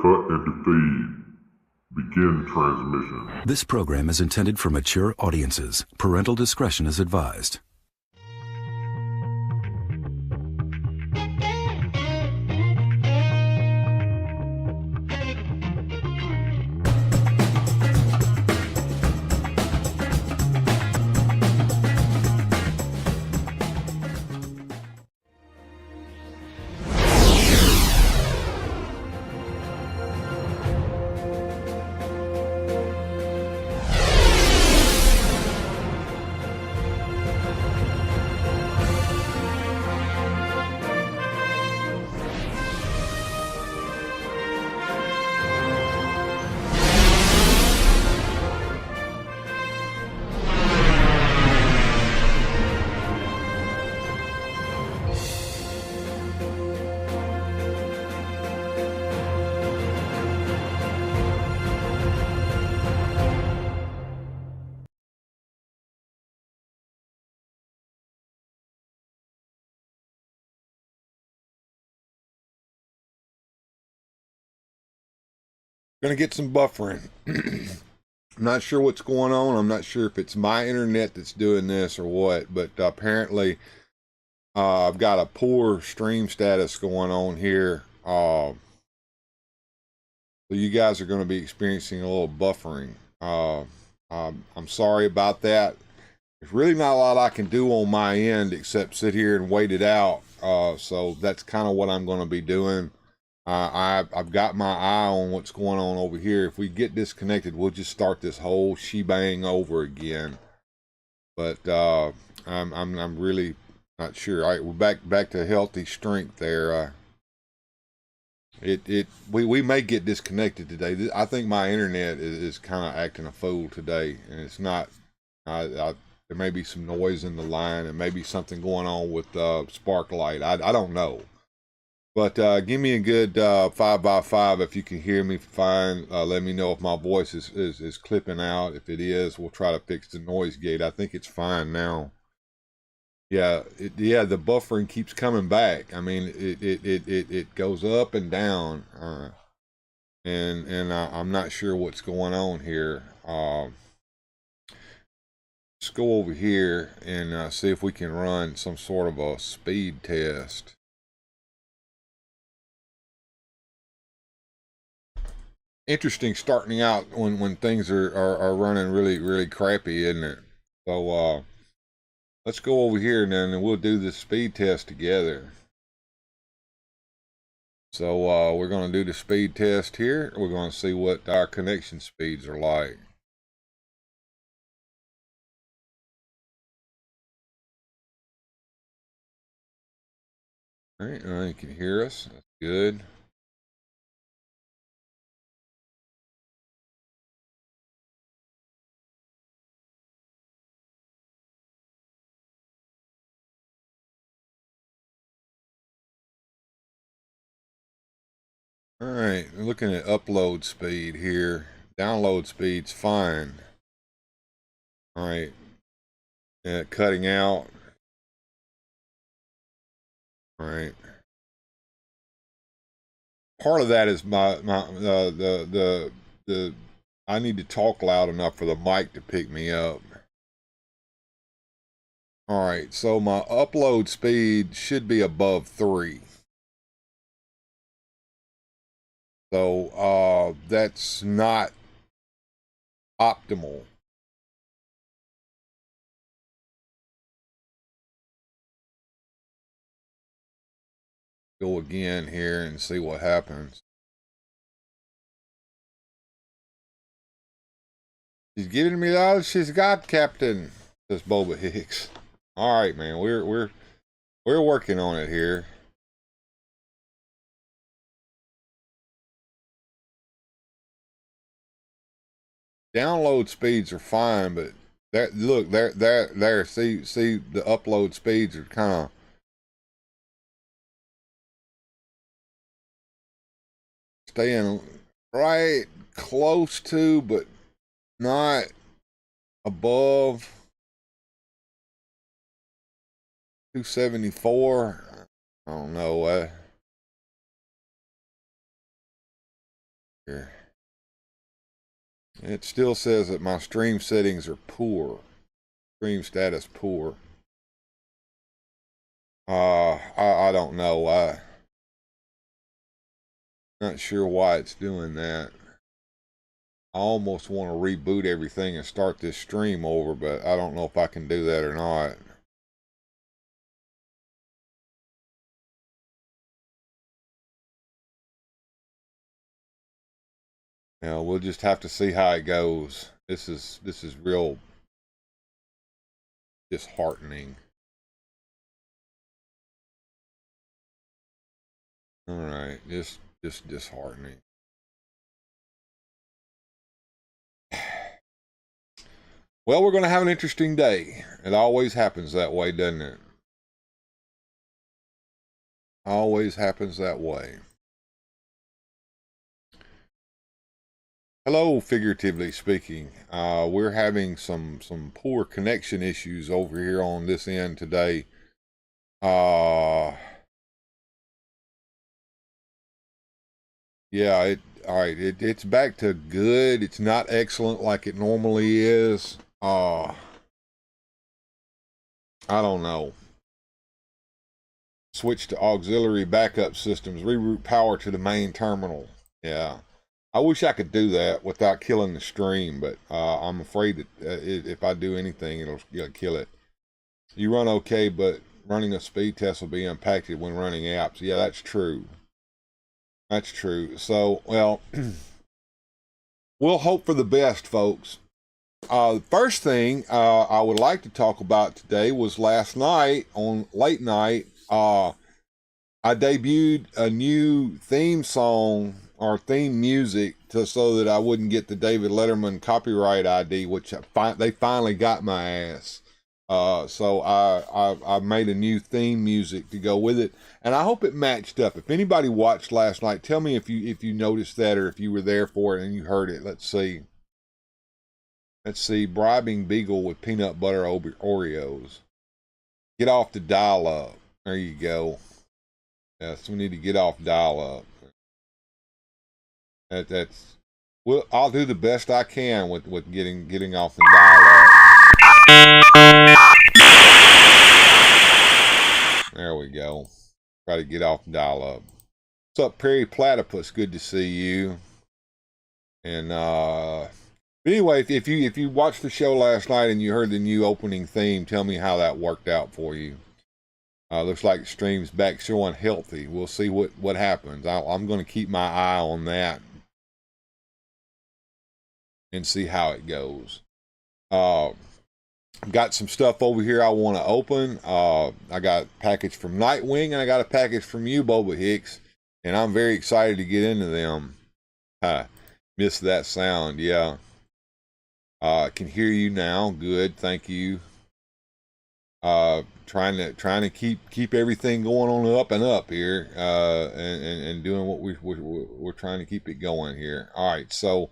Cut into feed. Begin transmission. This program is intended for mature audiences. Parental discretion is advised. Gonna get some buffering. I'm not sure what's going on. I'm not sure if it's my internet that's doing this or what, but apparently I've got a poor stream status going on here. So you guys are going to be experiencing a little buffering. I'm sorry about that. There's really not a lot I can do on my end except sit here and wait it out. So that's kind of what I'm going to be doing. I've got my eye on what's going on over here. If we get disconnected, we'll just start this whole shebang over again. But I'm really not sure. All right, we're back to healthy strength there. We may get disconnected today. I think my internet is kind of acting a fool today, and it's not. There may be some noise in the line, and maybe something going on with Sparklight. I don't know. But give me a good 5x5 if you can hear me fine. Let me know if my voice is clipping out. If it is, we'll try to fix the noise gate. I think it's fine now. Yeah, the buffering keeps coming back. I mean, it goes up and down, and I'm not sure what's going on here. Let's go over here and see if we can run some sort of a speed test. Interesting starting out when things are running really crappy, isn't it? So let's go over here and we'll do the speed test together. So we're going to do the speed test here. We're going to see what our connection speeds are like. All right, you can hear us. That's good. All right, looking at upload speed here. Download speed's fine. All right, cutting out. All right. Part of that is the I need to talk loud enough for the mic to pick me up. All right, so my upload speed should be above 3. So that's not optimal. Go again here and see what happens. She's giving me all she's got, Captain, says Bobahicks. All right, man, we're working on it here. Download speeds are fine, but look there. See the upload speeds are kind of staying right close to, but not above 274. I don't know. here. It still says that my stream settings are poor. Stream status poor. I don't know. I'm not sure why it's doing that. I almost want to reboot everything and start this stream over, but I don't know if I can do that or not. You know, we'll just have to see how it goes. This is real disheartening. All right, just disheartening. Well, we're going to have an interesting day. It always happens that way, doesn't it? Always happens that way. Hello, figuratively speaking. We're having some poor connection issues over here on this end today. Yeah, it's back to good. It's not excellent like it normally is. I don't know. Switch to auxiliary backup systems. Reroute power to the main terminal. Yeah. I wish I could do that without killing the stream, but I'm afraid that if I do anything, it'll kill it. You run okay, but running a speed test will be impacted when running apps. Yeah, that's true. That's true. So, well, we'll hope for the best, folks. The first thing I would like to talk about today was last night on late night. I debuted a new theme song or theme music so that I wouldn't get the David Letterman copyright ID, which they finally got my ass. So I made a new theme music to go with it, and I hope it matched up. If anybody watched last night, tell me if you noticed that or if you were there for it and you heard it. Let's see. Let's see. Bribing Beagle with peanut butter Oreos. Get off the dial-up. There you go. Yes, we need to get off dial-up. That's. Well, I'll do the best I can with getting off the dial-up. There we go. Try to get off dial-up. What's up, Perry Platypus? Good to see you. And but anyway, if you watched the show last night and you heard the new opening theme, tell me how that worked out for you. Looks like the stream's back showing healthy. We'll see what happens. I'm going to keep my eye on that and see how it goes. Got some stuff over here I want to open. I got a package from Nightwing and I got a package from you, Bobahicks, and I'm very excited to get into them. Missed that sound, yeah. I can hear you now. Good, thank you. Trying to keep everything going on up and up here, and doing what we're trying to keep it going here. All right, so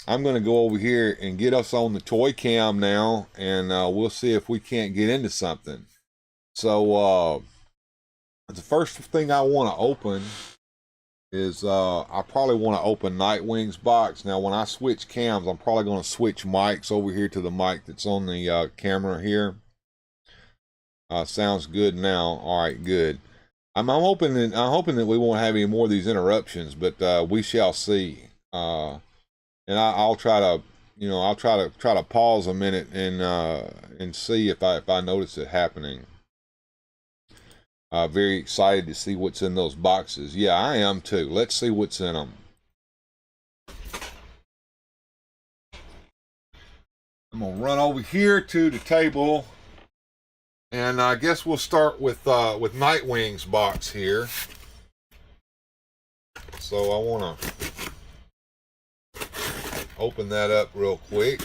I'm going to go over here and get us on the toy cam now, and we'll see if we can't get into something. So the first thing I want to open is I probably want to open Nightwing's box. Now, when I switch cams, I'm probably going to switch mics over here to the mic that's on the camera here. Sounds good now. All right, good. I'm hoping that we won't have any more of these interruptions, but we shall see. And I'll try to, I'll try to pause a minute and see if I notice it happening. Very excited to see what's in those boxes. Yeah, I am too. Let's see what's in them. I'm gonna run over here to the table, and I guess we'll start with Nightwing's box here. So I want to open that up real quick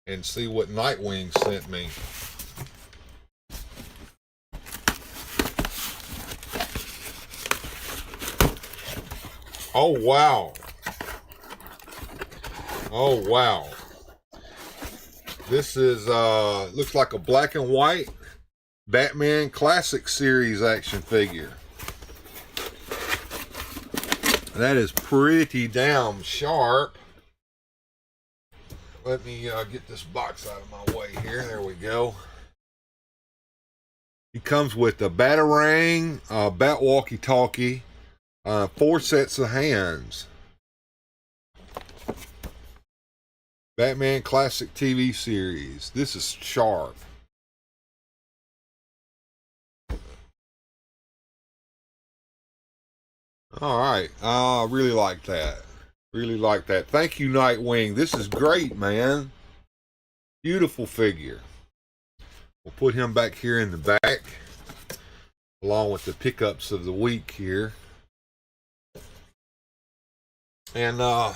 and see what Nightwing sent me. Oh wow. Oh wow. This is looks like a black and white Batman Classic Series action figure. That is pretty damn sharp. Let me get this box out of my way here. There we go. He comes with a batarang, bat walkie-talkie, 4 sets of hands. Batman Classic TV Series. This is sharp. All right. I really like that. Really like that. Thank you, Nightwing. This is great, man. Beautiful figure. We'll put him back here in the back, along with the pickups of the week here. And the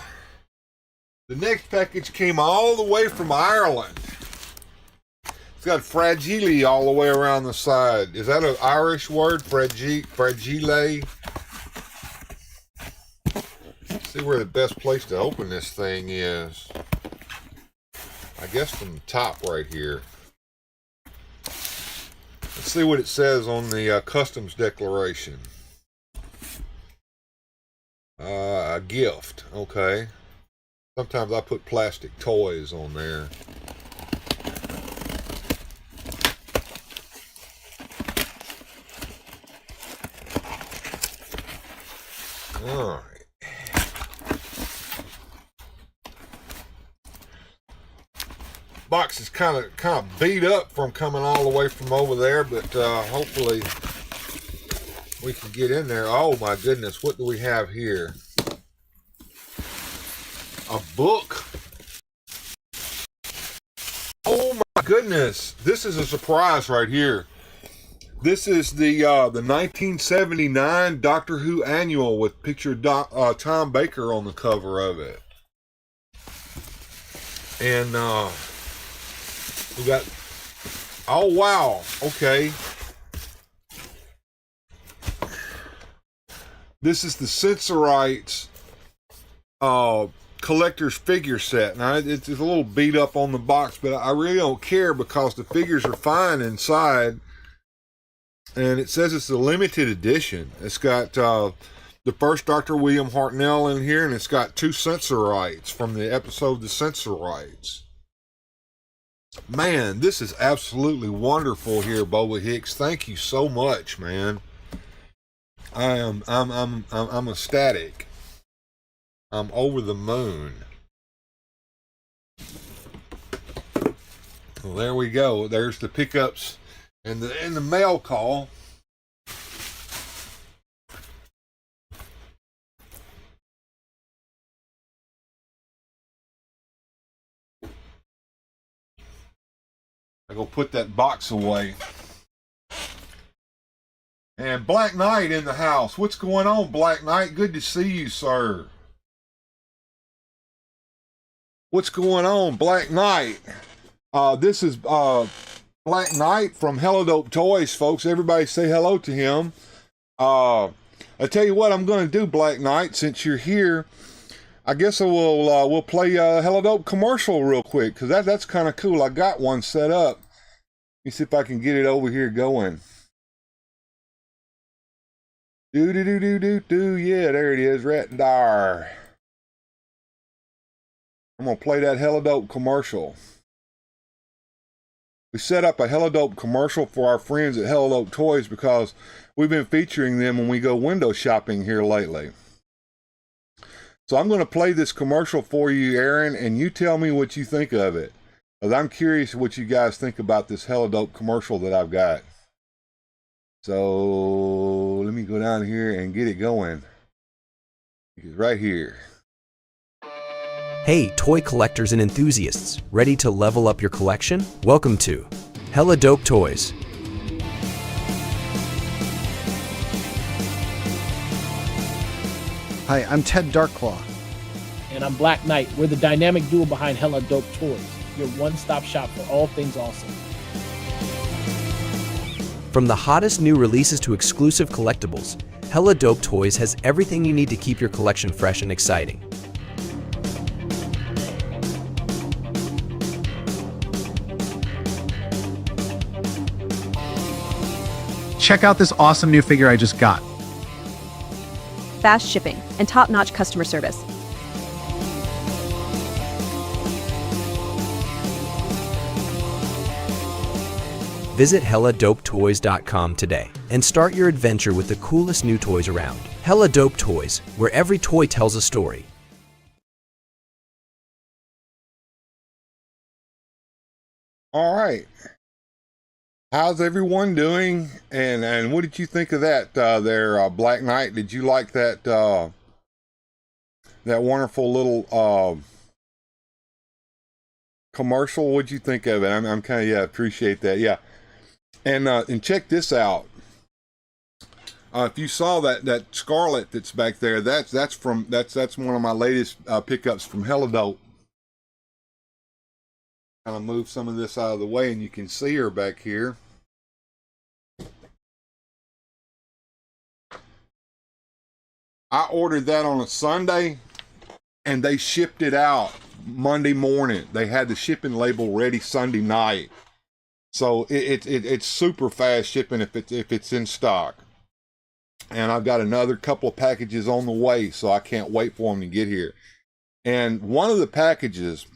next package came all the way from Ireland. It's got fragile all the way around the side. Is that an Irish word? Fragile? See where the best place to open this thing is. I guess from the top right here. Let's see what it says on the customs declaration. A gift. Okay. Sometimes I put plastic toys on there. All right. Box is kind of beat up from coming all the way from over there, but hopefully we can get in there. Oh my goodness, what do we have here? A book. Oh my goodness, this is a surprise right here. This is the 1979 Doctor Who annual with picture Tom Baker on the cover of it. And we got, oh wow, okay. This is the Sensorites collector's figure set. Now it's a little beat up on the box, but I really don't care because the figures are fine inside. And it says it's a limited edition. It's got the first Dr. William Hartnell in here, and it's got 2 Sensorites from the episode The Sensorites. Man, this is absolutely wonderful here, Bobahicks. Thank you so much, man. I'm ecstatic. I'm over the moon. Well, there we go. There's the pickups and the mail call. I go put that box away. And Black Knight in the house. What's going on, Black Knight? Good to see you, sir. What's going on, Black Knight? This is Black Knight from Hello Dope Toys, folks. Everybody say hello to him. I tell you what I'm going to do, Black Knight, since you're here. I guess we'll play a Hello Dope commercial real quick, because that's kind of cool. I got one set up. Let me see if I can get it over here going. Yeah, there it is, right there. I'm going to play that Hello Dope commercial. We set up a Hello Dope commercial for our friends at Hello Dope Toys because we've been featuring them when we go window shopping here lately. So I'm going to play this commercial for you, Aaron, and you tell me what you think of it. Because I'm curious what you guys think about this Hello Dope commercial that I've got. So let me go down here and get it going. It's right here. Hey, toy collectors and enthusiasts, ready to level up your collection? Welcome to Hello Dope Toys. Hi, I'm Ted Darkclaw. And I'm Black Knight. We're the dynamic duo behind Hella Dope Toys, your one-stop shop for all things awesome. From the hottest new releases to exclusive collectibles, Hella Dope Toys has everything you need to keep your collection fresh and exciting. Check out this awesome new figure I just got. fast shipping, and top-notch customer service. Visit HellaDopeToys.com today and start your adventure with the coolest new toys around. Hella Dope Toys, where every toy tells a story. All right. How's everyone doing? And what did you think of that there, Black Knight? Did you like that that wonderful little commercial? What'd you think of it? I'm kind of, yeah, appreciate that. Yeah. And check this out. If you saw that Scarlet that's back there, that's one of my latest pickups from Hella Dope. Kind of move some of this out of the way, and you can see her back here. I ordered that on a Sunday, and they shipped it out Monday morning. They had the shipping label ready Sunday night. So it's super fast shipping if it's in stock. And I've got another couple of packages on the way, so I can't wait for them to get here. And one of the packages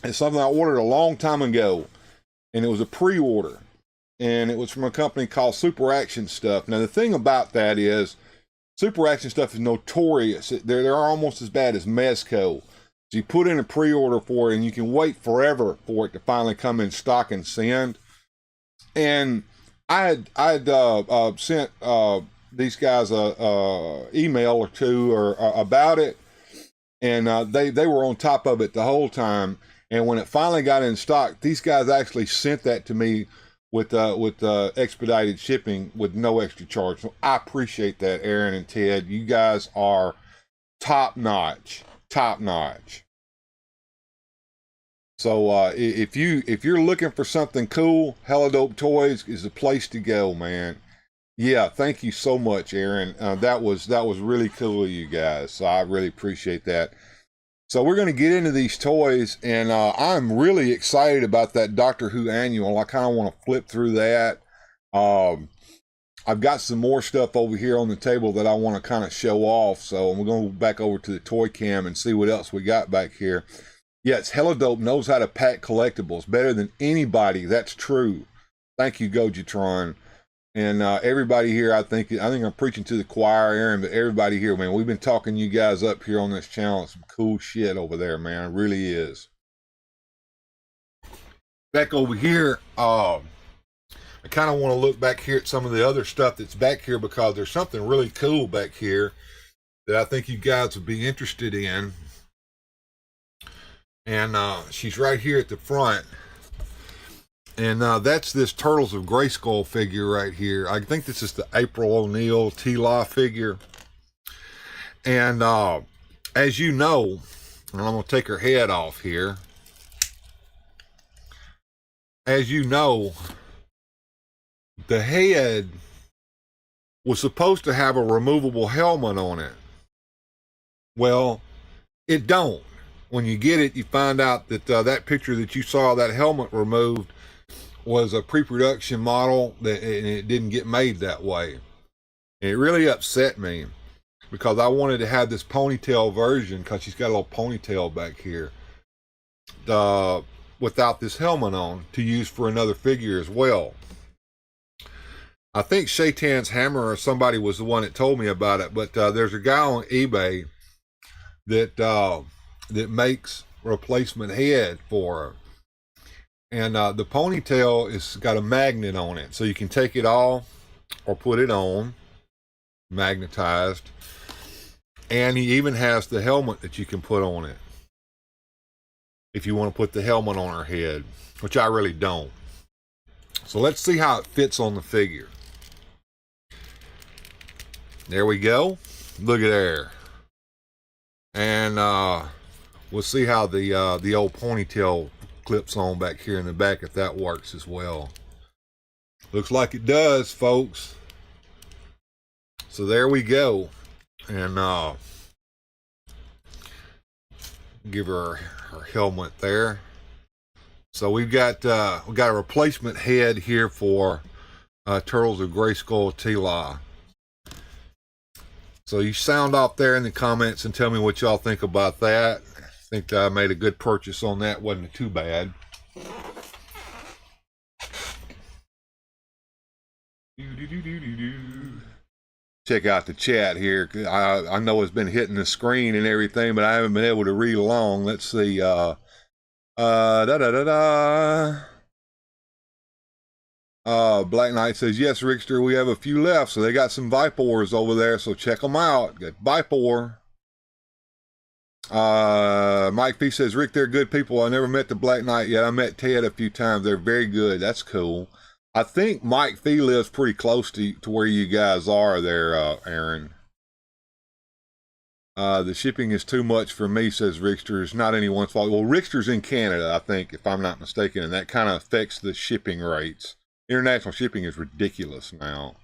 is something I ordered a long time ago, and it was a pre-order, and it was from a company called Super Action Stuff. Now the thing about that is, Super Action Stuff is notorious. They're almost as bad as Mezco. So you put in a pre-order for it, and you can wait forever for it to finally come in stock and send. And I had sent these guys a email or two about it, and they were on top of it the whole time. And when it finally got in stock, these guys actually sent that to me with expedited shipping with no extra charge. So I appreciate that, Aaron and Ted. You guys are top notch. So if you're looking for something cool, Hella Dope Toys is the place to go, man. Yeah, thank you so much, Aaron. That was really cool of you guys. So I really appreciate that. So we're going to get into these toys, and I'm really excited about that Doctor Who annual. I kind of want to flip through that. I've got some more stuff over here on the table that I want to kind of show off. So we're going to go back over to the toy cam and see what else we got back here. Yes, Hella Dope knows how to pack collectibles better than anybody. That's true. Thank you, Gojitron. And everybody here, I think I'm preaching to the choir, Aaron, but everybody here, man, we've been talking you guys up here on this channel. Some cool shit over there, man. It really is. Back over here, I kind of want to look back here at some of the other stuff that's back here, because there's something really cool back here that I think you guys would be interested in. And she's right here at the front. And that's this Turtles of Grayskull figure right here. I think this is the April O'Neil T-Law figure. And as you know, and I'm going to take her head off here. As you know, the head was supposed to have a removable helmet on it. Well, it don't. When you get it, you find out that that picture that you saw, that helmet removed, was a pre-production model, and it didn't get made that way. And it really upset me, because I wanted to have this ponytail version, because she's got a little ponytail back here, without this helmet on, to use for another figure as well. I think Shaitan's Hammer or somebody was the one that told me about it, but there's a guy on eBay that makes replacement head for her. And the ponytail is got a magnet on it, so you can take it off or put it on, magnetized. And he even has the helmet that you can put on it, if you want to put the helmet on her head, which I really don't. So let's see how it fits on the figure. There we go. Look at there. And we'll see how the old ponytail clips on back here in the back, if that works as well. Looks like it does, folks. So there we go. And give her her helmet there. So we've got a replacement head here for Turtles of Grayskull T-Law. So you sound off there in the comments and tell me what y'all think about that. I think I made a good purchase on that. Wasn't too bad. Check out the chat here. I know it's been hitting the screen and everything, but I haven't been able to read along. Let's see. Black Knight says, yes, Rickster, we have a few left. So they got some Vipors over there, so check them out. Got Vipor. Mike P says, Rick, they're good people. I never met the Black Knight yet. I met Ted a few times. They're very good. That's cool. I think Mike Fee lives pretty close to where you guys are there, Aaron. The shipping is too much for me, says Rickster. It's not anyone's fault. Well, Rickster's in Canada, I think, if I'm not mistaken, and that kind of affects the shipping rates. International shipping is ridiculous now.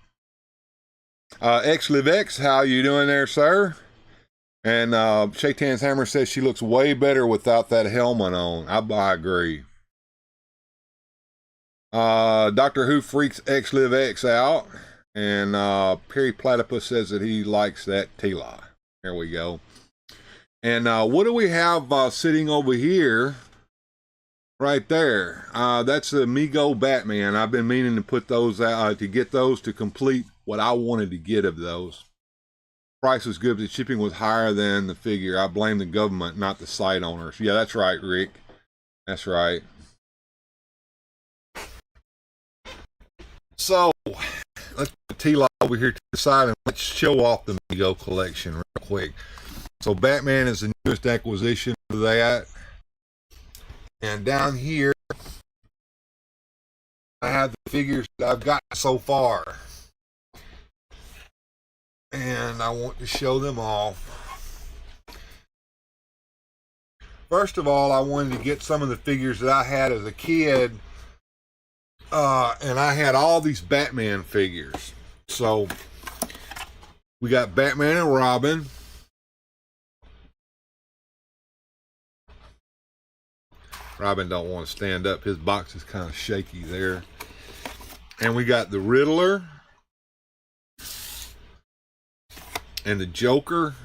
XLiveX, how you doing there, sir? And Shaitan's Hammer says she looks way better without that helmet on. I agree. Doctor Who freaks XLiveX out. And Perry Platypus says that he likes that Tila. There we go. And what do we have sitting over here? Right there. That's the Mego Batman. I've been meaning to put those out, to get those to complete what I wanted to get of those. Price was good, but the shipping was higher than the figure. I blame the government, not the site owners. Yeah, that's right, Rick. That's right. So, let's put T-Law over here to the side and let's show off the Mego collection real quick. So, Batman is the newest acquisition of that. And down here, I have the figures that I've got so far. And I want to show them all. First of all, I wanted to get some of the figures that I had as a kid. And I had all these Batman figures. So, we got Batman and Robin. Robin don't want to stand up. His box is kind of shaky there. And we got the Riddler. And the Joker.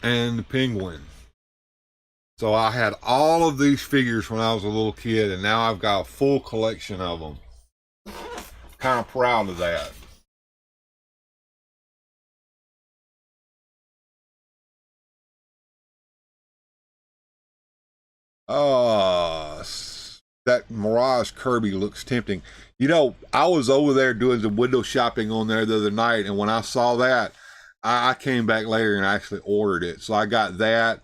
And the Penguin. So I had all of these figures when I was a little kid. And now I've got a full collection of them. Kind of proud of that. That Mirage Kirby looks tempting. You know, I was over there doing some window shopping on there the other night, and when I saw that, I came back later and actually ordered it. So I got that,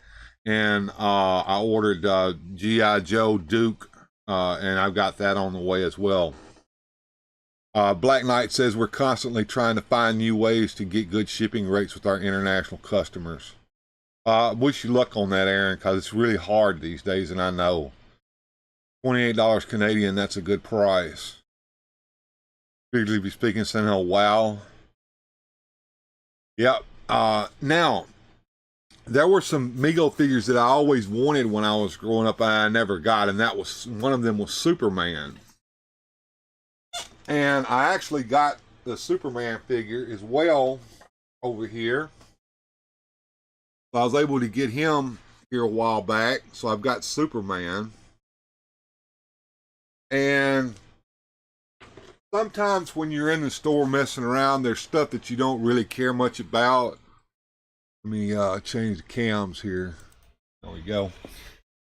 and I ordered G.I. Joe Duke, and I've got that on the way as well. Black Knight says we're constantly trying to find new ways to get good shipping rates with our international customers. Wish you luck on that, Aaron, because it's really hard these days, and I know. $28 Canadian, that's a good price. Figuratively speaking, saying, oh, wow. Yep. Now, there were some Mego figures that I always wanted when I was growing up, and I never got, and that was, one of them was Superman. And I actually got the Superman figure as well over here. So I was able to get him here a while back. So I've got Superman. And sometimes when you're in the store messing around, there's stuff that you don't really care much about. Let me change the cams here. There we go.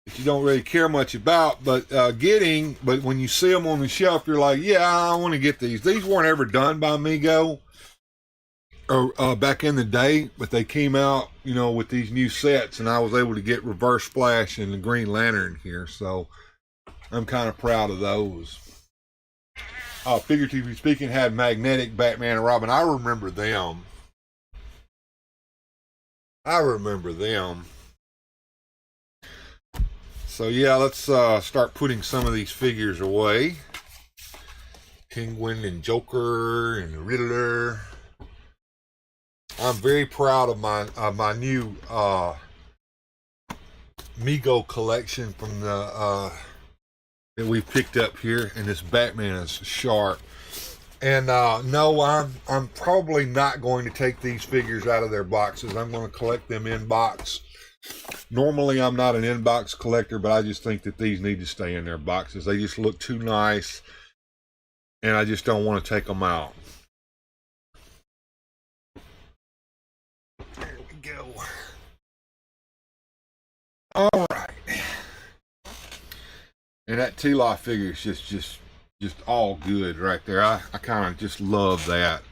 That you don't really care much about, but but when you see them on the shelf, you're like, yeah, I want to get these. These weren't ever done by Mego or back in the day, but they came out, you know, with these new sets, and I was able to get Reverse Flash and the Green Lantern here, so I'm kind of proud of those. Figuratively speaking, had Magnetic, Batman, and Robin. I remember them. So yeah, let's start putting some of these figures away. Penguin and Joker and the Riddler. I'm very proud of my new Mego collection from the that we picked up here, and this Batman is sharp. And no, I'm probably not going to take these figures out of their boxes. I'm going to collect them in box. Normally, I'm not an in-box collector, but I just think that these need to stay in their boxes. They just look too nice, and I just don't want to take them out. There we go. All right. And that T-Law figure is just all good right there. I kind of just love that.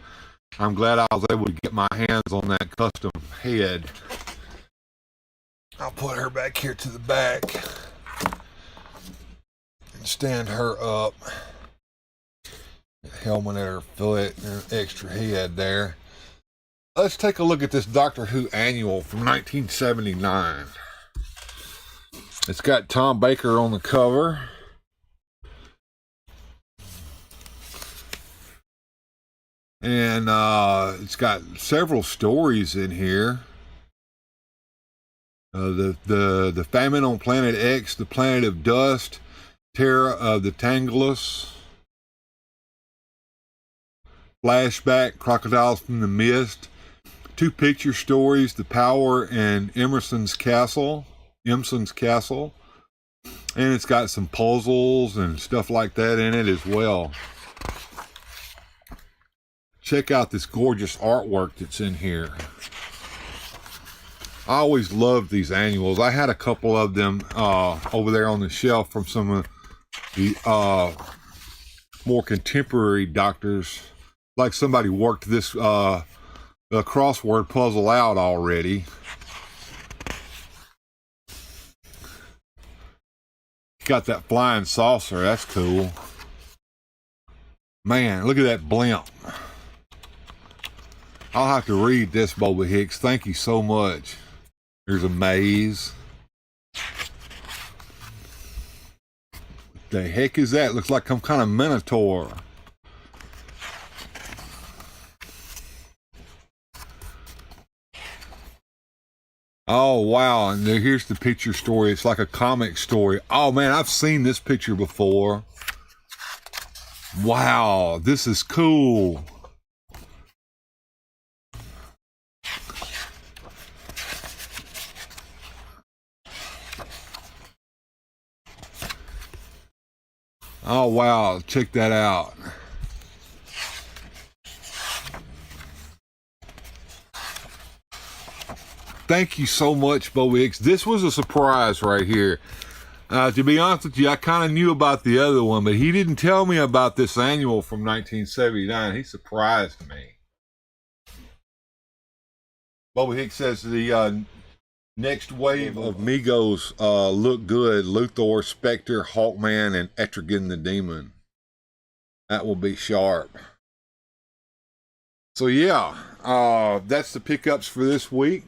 I'm glad I was able to get my hands on that custom head. I'll put her back here to the back and stand her up. Helmet at her foot and an extra head there. Let's take a look at this Doctor Who annual from 1979. It's got Tom Baker on the cover. And it's got several stories in here. The famine on Planet X, the planet of dust, terror of the Tanglus, flashback, crocodiles from the mist, 2 picture stories, the power and Emerson's Castle, and it's got some puzzles and stuff like that in it as well. Check out this gorgeous artwork that's in here. I always loved these annuals. I had a couple of them over there on the shelf from some of the more contemporary doctors. Like somebody worked this the crossword puzzle out already. Got that flying saucer. That's cool. Man, look at that blimp. I'll have to read this, Bobahicks. Thank you so much. There's a maze. What the heck is that? Looks like some kind of minotaur. Oh, wow. And here's the picture story. It's like a comic story. Oh, man, I've seen this picture before. Wow, this is cool. Oh, wow. Check that out. Thank you so much, Bobahicks. This was a surprise right here. To be honest with you, I kind of knew about the other one, but he didn't tell me about this annual from 1979. He surprised me. Bobahicks says the next wave of Migos look good. Luthor, Spectre, Hawkman, and Etrigan the Demon. That will be sharp. So yeah, that's the pickups for this week.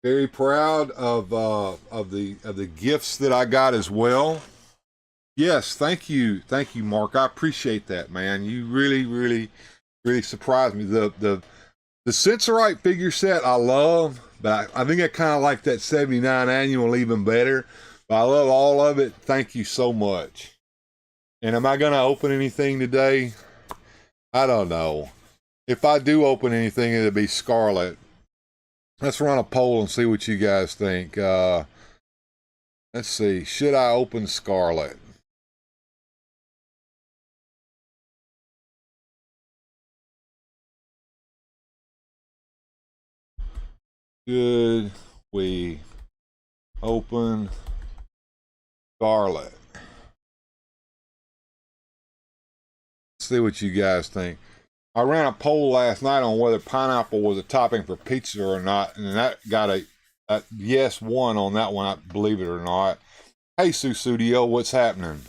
Very proud of the gifts that I got as well. Yes, thank you, Mark. I appreciate that, man. You really surprised me. The Sensorite figure set I love, but I think I kind of like that 79 annual even better. But I love all of it. Thank you so much. And am I going to open anything today? I don't know. If I do open anything, it'll be Scarlet. Let's run a poll and see what you guys think. Let's see. Should I open Scarlet? Should we open Scarlet? Let's see what you guys think. I ran a poll last night on whether pineapple was a topping for pizza or not, and that got a yes one on that one, believe it or not. Hey, Susudio, what's happening?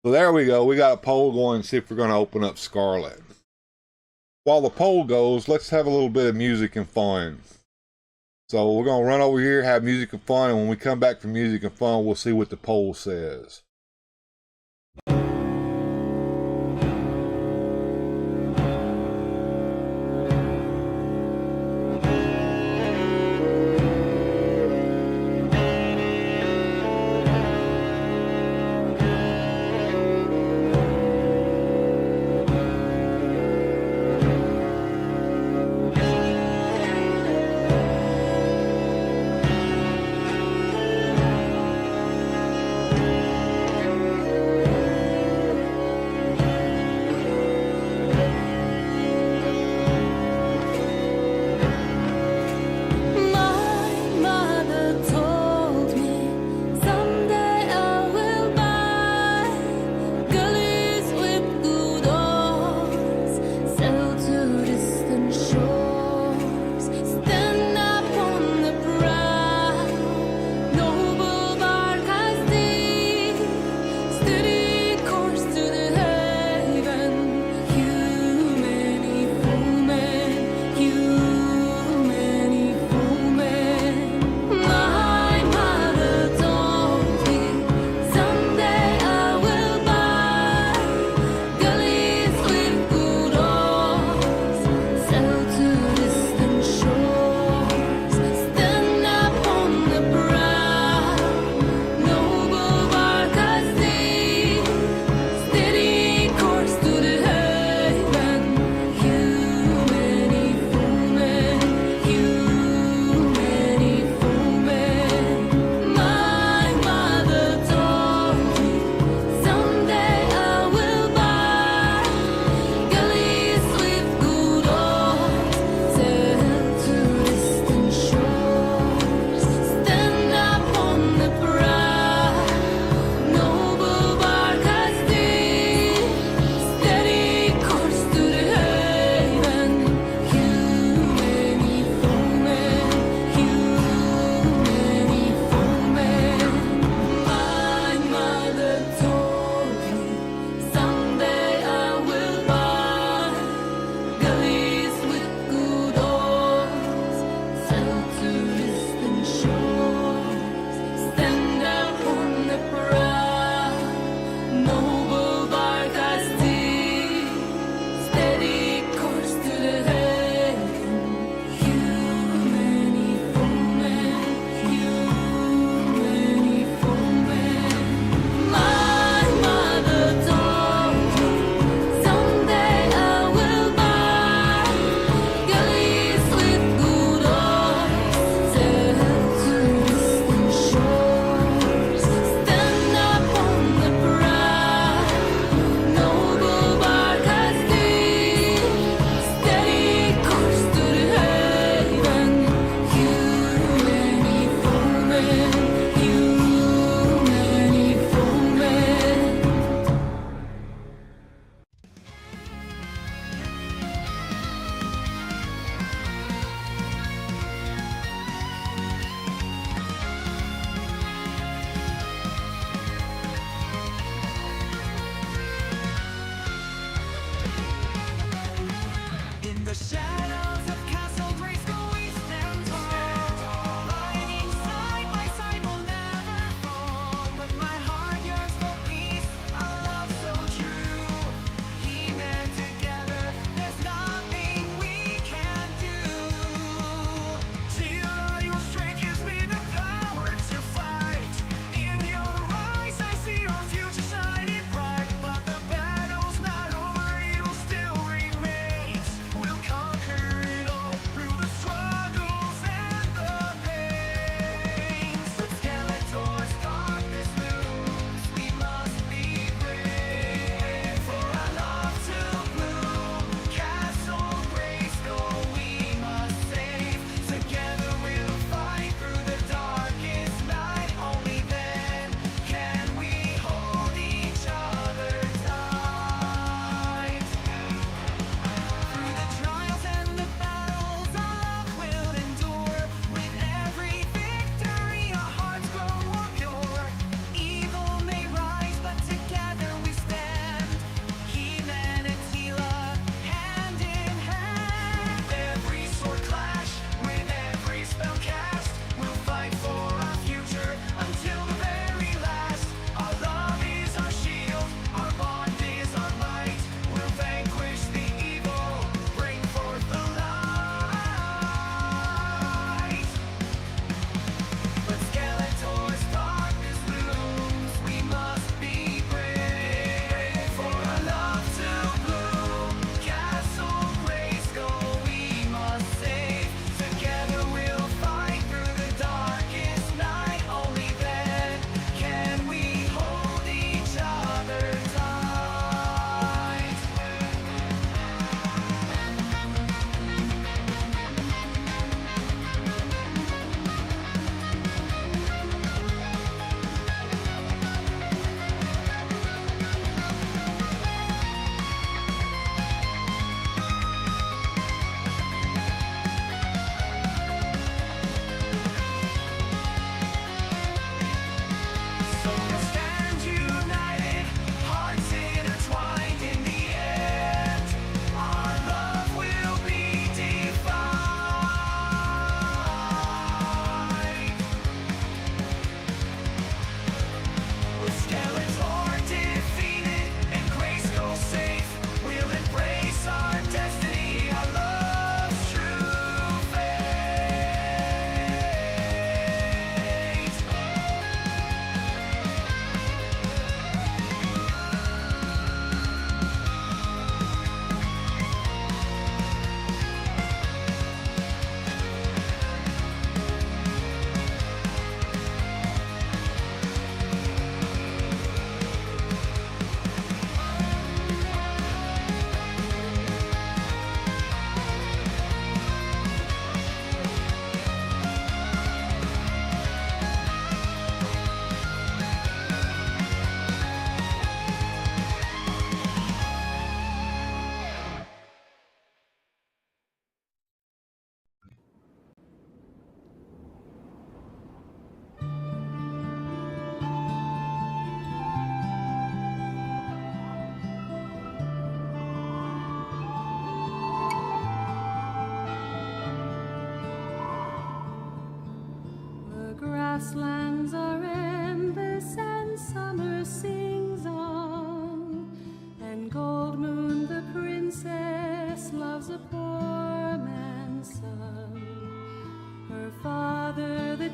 So there we go. We got a poll going and see if we're going to open up Scarlet. While the poll goes, let's have a little bit of music and fun. So we're going to run over here, have music and fun, and when we come back from music and fun, we'll see what the poll says.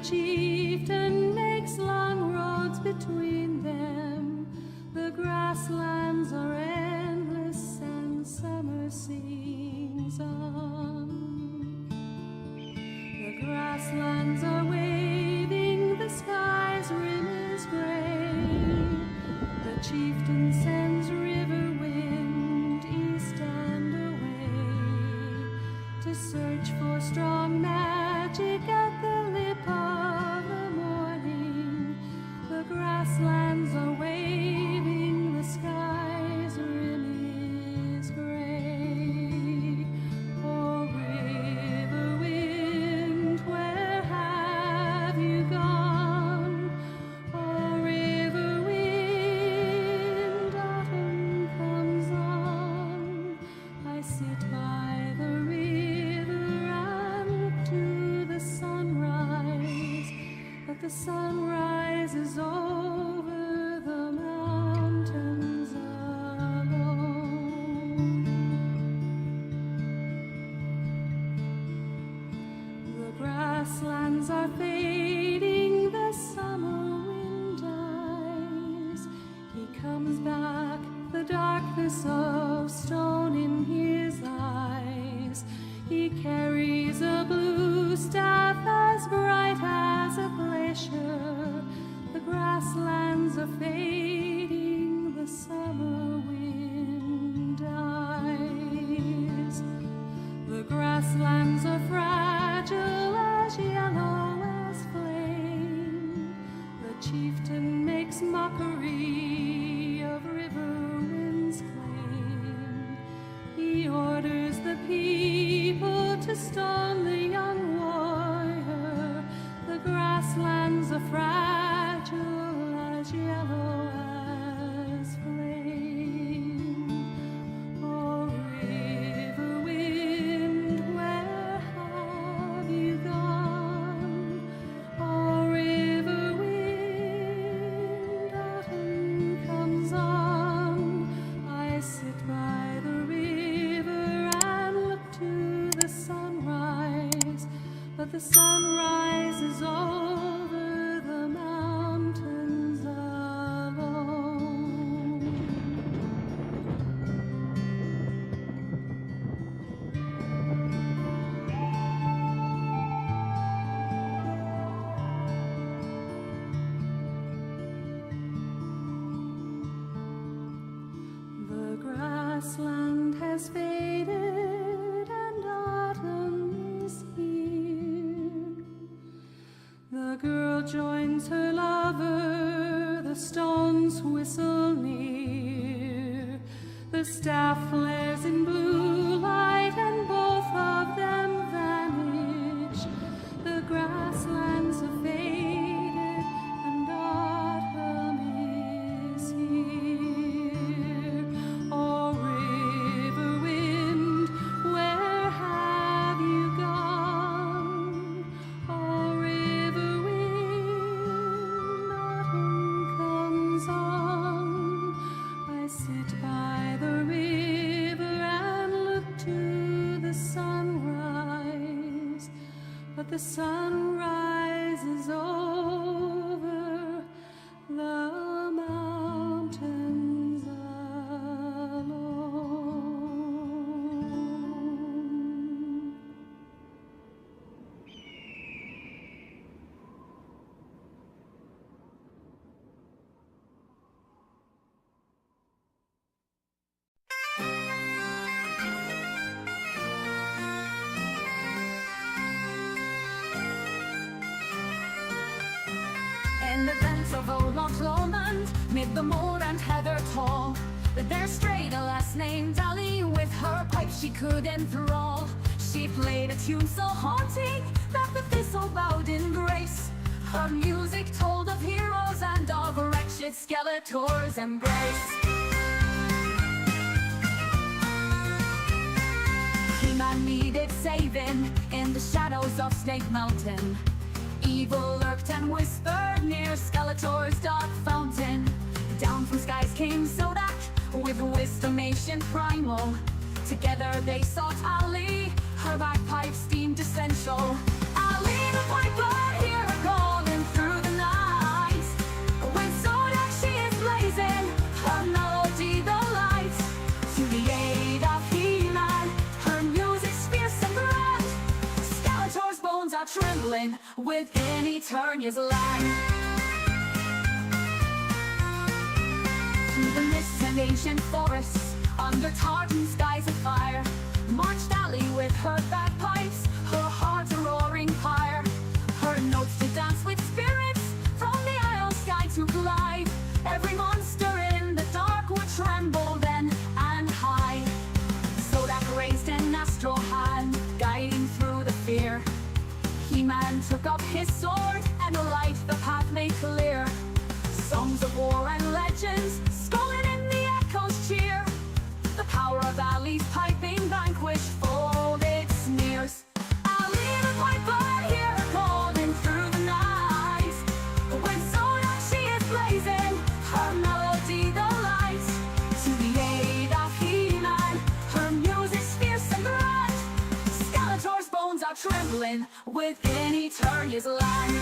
chieftain makes long roads between them. The grasslands are endless and summer sings on. The grasslands are waving, the sky's rim is gray. The chieftain sends river wind east and away to search for strong magic at the lip of the morning. The grasslands are waving, the sky's rim is gray. Oh, river wind, where have you gone? Oh, river wind, autumn comes on. I sit by the river and look to the sunrise, but the sunrise is over the mountains alone. The grasslands are fading, the summer wind dies. He comes back, the darkness of stone in his eyes. He carries a blue staff as bright as a glacier. The grasslands are fading, the summer wind dies. The grasslands are fragile, as yellow as flame. The chieftain makes mockery of river wind's claim. He orders the people to stone the young warrior. The grasslands are fragile, as yellow as flame. Oh, river wind, where have you gone? Oh, river wind, autumn comes on. I sit by the river and look to the sunrise, but the sunrise is over the mountains alone. The grassland has faded and autumn is here. The girl joins her lover, the stones whistle near. The staff flares in blue light and both of them vanish. The grasslands have faded and autumn is here. Oh, river wind, where have you gone? Oh, river wind, autumn comes on. I sit by the river and look to the sunrise, but the sunrise is over the mountains alone. In the dance of old Loch Lomond, mid the moor and heather tall, there strayed a lass named Dolly. With her pipe she could enthrall. She played a tune so haunting that the thistle bowed in grace. Her music told of heroes and of wretched Skeletor's embrace. He-Man needed saving in the shadows of Snake Mountain. Evil lurked and whispered near Skeletor's dark fountain. Down from skies came Zodak with wisdomation primal. Together they sought Ali, her bagpipes deemed essential. Ali the piper, hear her call. trembling within Eternia's land. Through the mists and ancient forests, under tartan skies of fire, marched Dali with her bagpipes, her heart a roaring fire. Her notes to dance with spirits, from the isle sky to glide. Every monster in the dark would tremble then and hide. Zodak raised an astral hand, guiding through the fear. He-Man took up his sword, and light the path made clear. Songs of war and legends, scrolling in the echoes cheer. The power of Ali's piping vanquished fold its sneers. Ali the piper, hear her calling through the night. When Zodak she is blazing, her melody the light. To the aid of He-Man, her music's fierce and grand. Skeletor's bones are trembling within Eternia's land.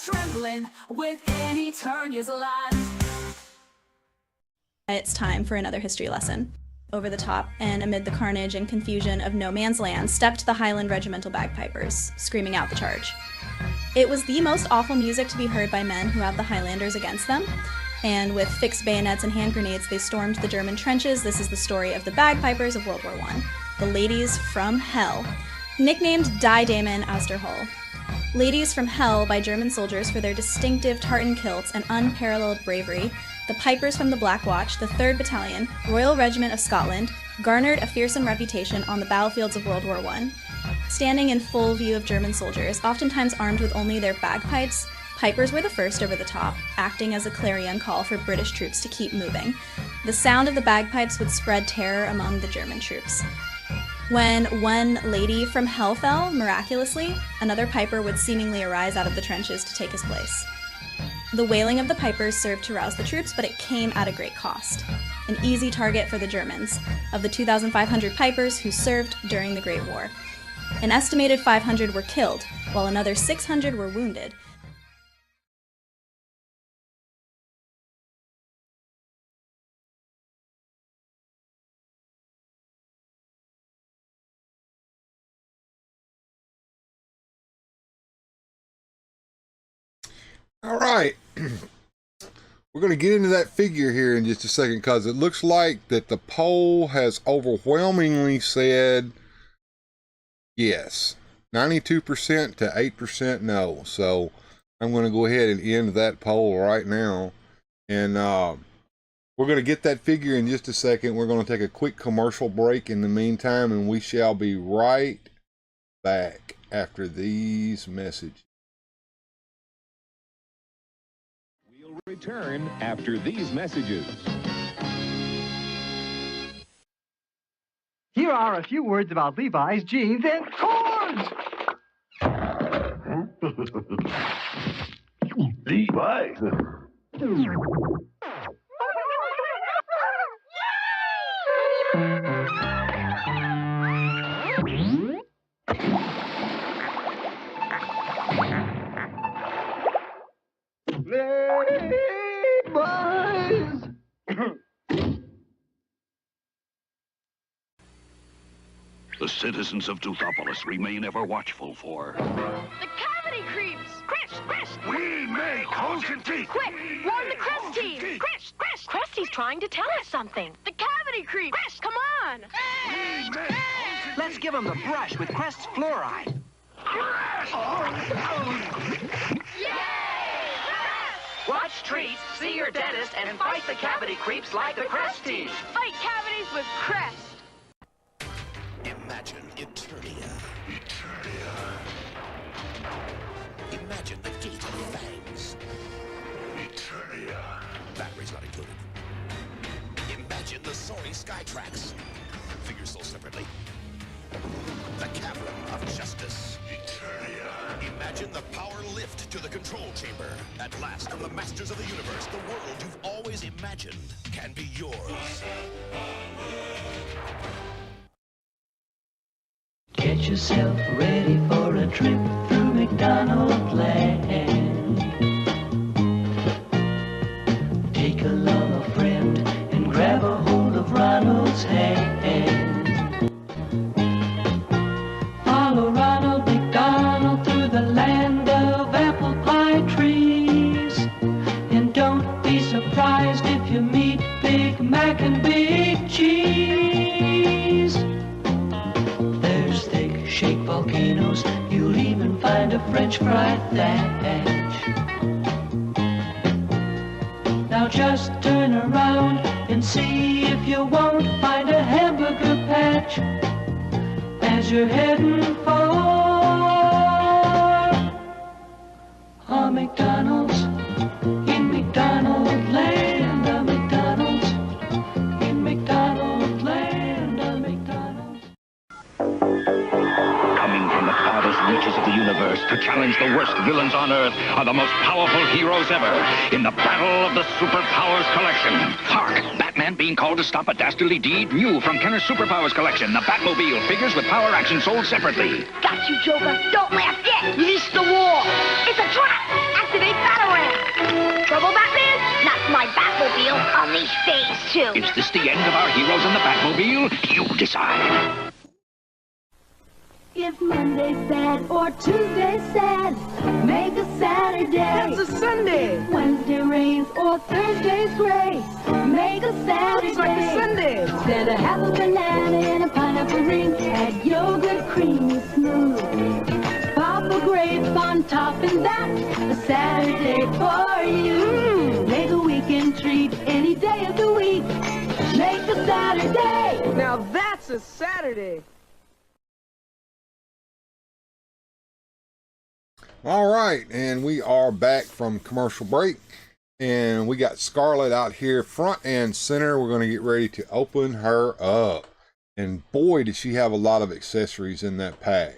Trembling within Eternia's land. It's time for another history lesson. Over the top, and amid the carnage and confusion of no man's land, stepped the Highland Regimental Bagpipers, screaming out the charge. It was the most awful music to be heard by men who have the Highlanders against them, and with fixed bayonets and hand grenades, they stormed the German trenches. This is the story of the Bagpipers of World War I, the Ladies from Hell, nicknamed Die Damen aus der Hölle. Ladies from Hell by German soldiers for their distinctive tartan kilts and unparalleled bravery, the Pipers from the Black Watch, the 3rd Battalion, Royal Regiment of Scotland, garnered a fearsome reputation on the battlefields of World War I. Standing in full view of German soldiers, oftentimes armed with only their bagpipes, pipers were the first over the top, acting as a clarion call for British troops to keep moving. The sound of the bagpipes would spread terror among the German troops. When one lady from Hell fell, miraculously, another piper would seemingly arise out of the trenches to take his place. The wailing of the pipers served to rouse the troops, but it came at a great cost. An easy target for the Germans, of the 2,500 pipers who served during the Great War. An estimated 500 were killed, while another 600 were wounded. All right. We're going to get into that figure here in just a second, because it looks like that the poll has overwhelmingly said yes. 92% to 8% no. So I'm going to go ahead and end that poll right now. And we're going to get that figure in just a second. We're going to take a quick commercial break in the meantime, and we shall be right back after these messages. Return after these messages. Here are a few words about Levi's jeans and cords. Levi's. The citizens of Toothopolis remain ever watchful for the cavity creeps! Chris! Chris! We make holes and teeth! Quick! Warn the Crest team! Chris! Chris! Krusty's trying to tell us something! The cavity creeps! Chris, come on! We make holes and Let's give them the brush with Crest's fluoride. Watch treats, see your dentist, and fight the cavity creeps like the Crest team! Fight cavities with Crest! Imagine Eternia. Imagine the gate of fangs. Eternia. Batteries not included. Imagine the soaring sky tracks. Figures sold separately. The cavern of justice. Eternia. Imagine the power lift to the control chamber. At last, from the masters of the universe, the world you've always imagined can be yours. Get yourself ready for a trip through McDonald land. Take along a friend and grab a hold of Ronald's hand. Follow Ronald McDonald through the land of apple pie trees. And don't be surprised if you meet Big Mac and Big Cheese. There's thick shake volcanoes, you'll even find a French fry thatch. Now just turn around and see if you won't find a hamburger patch as you're heading for a McDonald's in McDonald land, a McDonald's in McDonald land, a McDonald's. Coming from the farthest reaches of the universe to challenge the worst villains on Earth are the most powerful heroes ever in the battle of the Superpowers Collection. Hark! Batman being called to stop a dastardly deed. New from Kenner's Superpowers Collection. The Batmobile figures with power action sold separately. Got you, Joker. Don't laugh yet. Release the war. It's a trap. Activate Batarang. Trouble, Batman? Not my Batmobile. Unleash phase 2. Is this the end of our heroes in the Batmobile? You decide. If Monday's sad or Tuesday's sad, make a Saturday. That's a Sunday. Wednesday rains or Thursday's gray, make a Saturday. Looks like a Sunday. Instead of half a banana and a pineapple ring, add yogurt creamy smooth. Pop a grape on top, and that's a Saturday for you. Make a weekend treat any day of the week. Make a Saturday. Now that's a Saturday. All right, and we are back from commercial break, and we got Scarlett out here front and center. We're going to get ready to open her up, and boy, does she have a lot of accessories in that pack.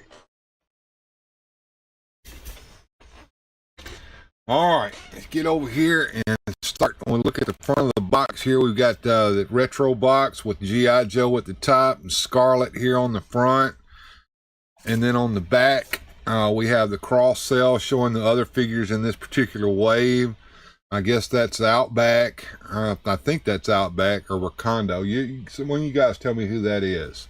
All right, let's get over here and start. When we look at the front of the box here, we've got the retro box with G.I. Joe at the top and Scarlett here on the front, and then on the back, we have the cross cell showing the other figures in this particular wave. I guess that's Outback. I think that's Outback or Wakanda. Someone you guys tell me who that is.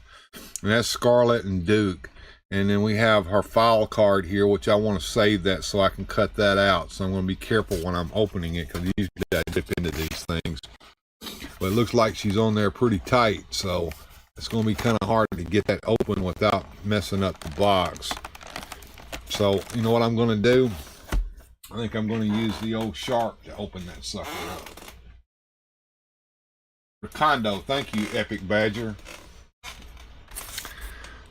And that's Scarlett and Duke. And then we have her file card here, which I want to save that so I can cut that out. So I'm going to be careful when I'm opening it because usually I dip into these things. But it looks like she's on there pretty tight. So it's going to be kind of hard to get that open without messing up the box. So, you know what I'm going to do? I think I'm going to use the old shark to open that sucker up. Recondo, thank you, Epic Badger.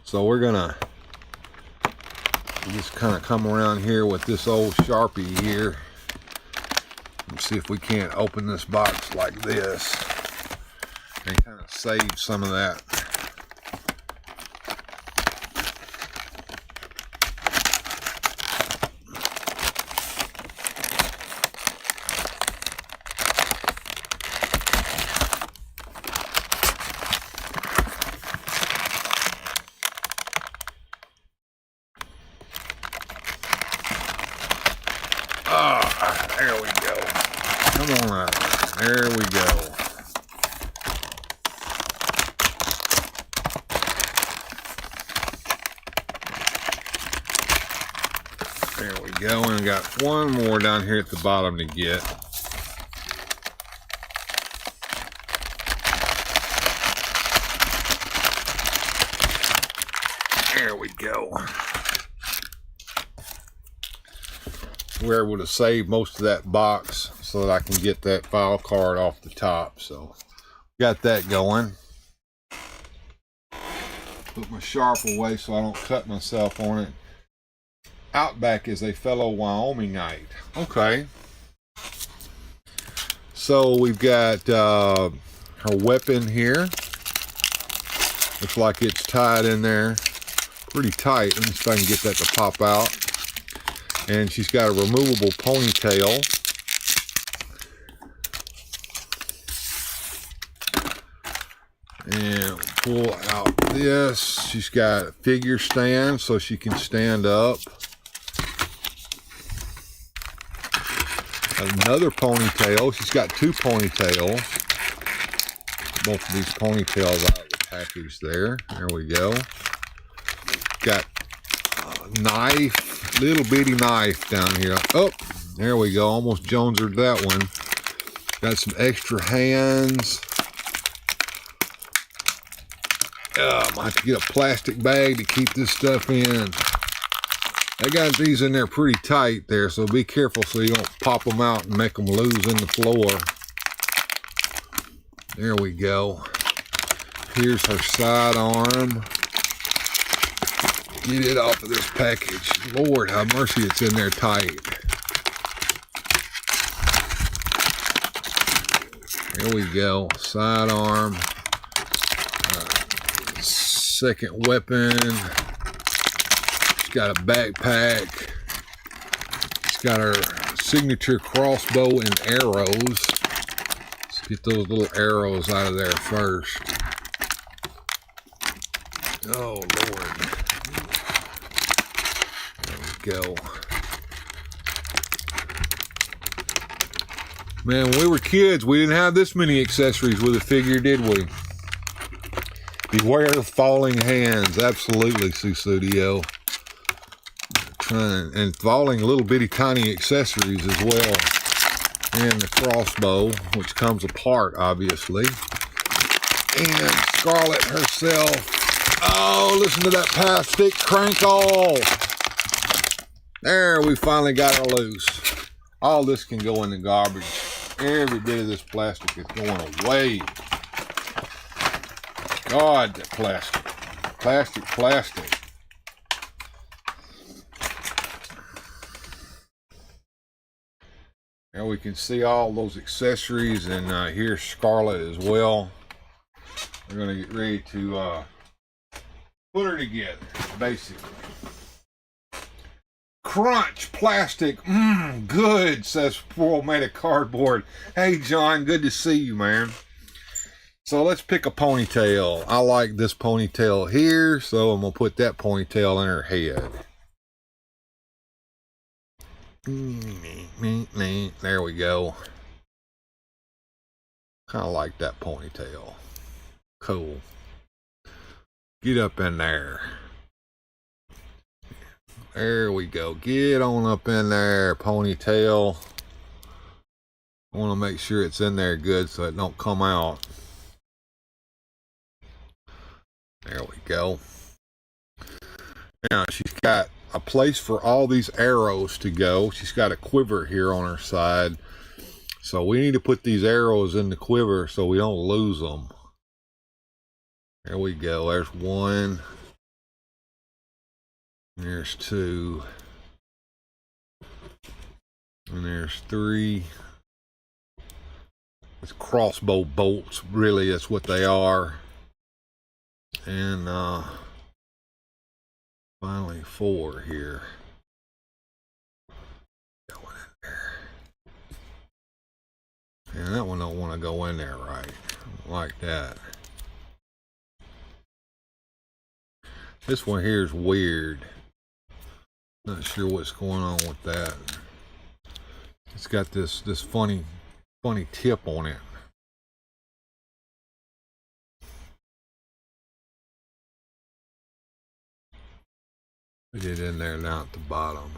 So we're going to just kind of come around here with this old Sharpie here. And see if we can't open this box like this. And kind of save some of that. There we go. Come on out. There we go. There we go. And I got one more down here at the bottom to get. There we go. We're able to save most of that box so that I can get that file card off the top. So got that going. Put my sharp away so I don't cut myself on it. Outback is a fellow Wyomingite. Okay. So we've got her weapon here. Looks like it's tied in there pretty tight. Let me see if I can get that to pop out. And she's got a removable ponytail. And pull out this. She's got a figure stand so she can stand up. Another ponytail. She's got two ponytails. Both of these ponytails out of the package there. There we go. Got a knife, little bitty knife down here. Oh, there we go. Almost jonesered that one. Got some extra hands. I might have to get a plastic bag to keep this stuff in. I got these in there pretty tight there, so be careful so you don't pop them out and make them loose in the floor. There we go. Here's her sidearm. Get it off of this package. Lord have mercy, it's in there tight. There we go. Sidearm. Second weapon. She's got a backpack. She's got her signature crossbow and arrows. Let's get those little arrows out of there first. Oh, Lord. There we go. Man, when we were kids, we didn't have this many accessories with a figure, did we? Beware of falling hands. Absolutely, Susudio. And falling little bitty tiny accessories as well. And the crossbow, which comes apart, obviously. And Scarlet herself. Oh, listen to that plastic crinkle. There, we finally got her loose. All this can go in the garbage. Every bit of this plastic is going away. God, that plastic. Plastic. Now we can see all those accessories, and here's Scarlet as well. We're going to get ready to put her together, basically. Crunch plastic. Good, says poor old made of cardboard. Hey, John, good to see you, man. So let's pick a ponytail. I like this ponytail here, so I'm going to put that ponytail in her head. There we go. Kind of like that ponytail. Cool. Get up in there. There we go. Get on up in there, ponytail. I want to make sure it's in there good so it don't come out. There we go. Now she's got a place for all these arrows to go. She's got a quiver here on her side. So we need to put these arrows in the quiver so we don't lose them. There we go. There's one. There's two. And there's three. It's crossbow bolts. Really, that's what they are. And finally 4 here. Going in there. And that one don't want to go in there right. Like that. This one here is weird. Not sure what's going on with that. It's got this funny tip on it. Put it in there now at the bottom.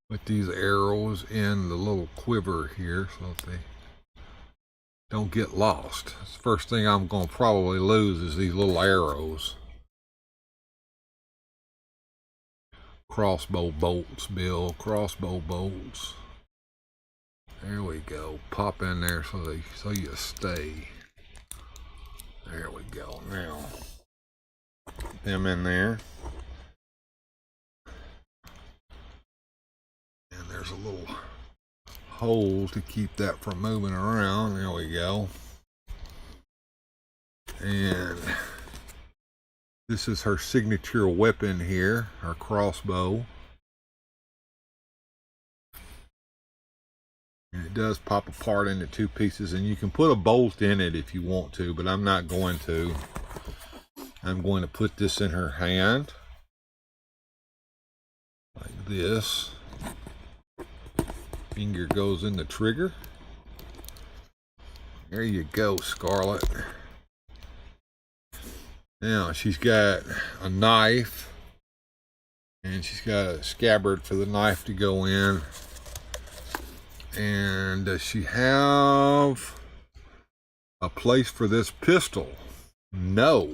Put these arrows in the little quiver here so that they don't get lost. That's the first thing I'm going to probably lose is these little arrows. Crossbow bolts, Bill. Crossbow bolts. There we go. Pop in there so you stay. There we go. Now, put them in there. And there's a little hole to keep that from moving around. There we go. And this is her signature weapon here, her crossbow. And it does pop apart into two pieces, and you can put a bolt in it if you want to, but I'm not going to. I'm going to put this in her hand like this. Finger goes in the trigger. There you go, Scarlet. Now she's got a knife, and she's got a scabbard for the knife to go in. And does she have a place for this pistol? No.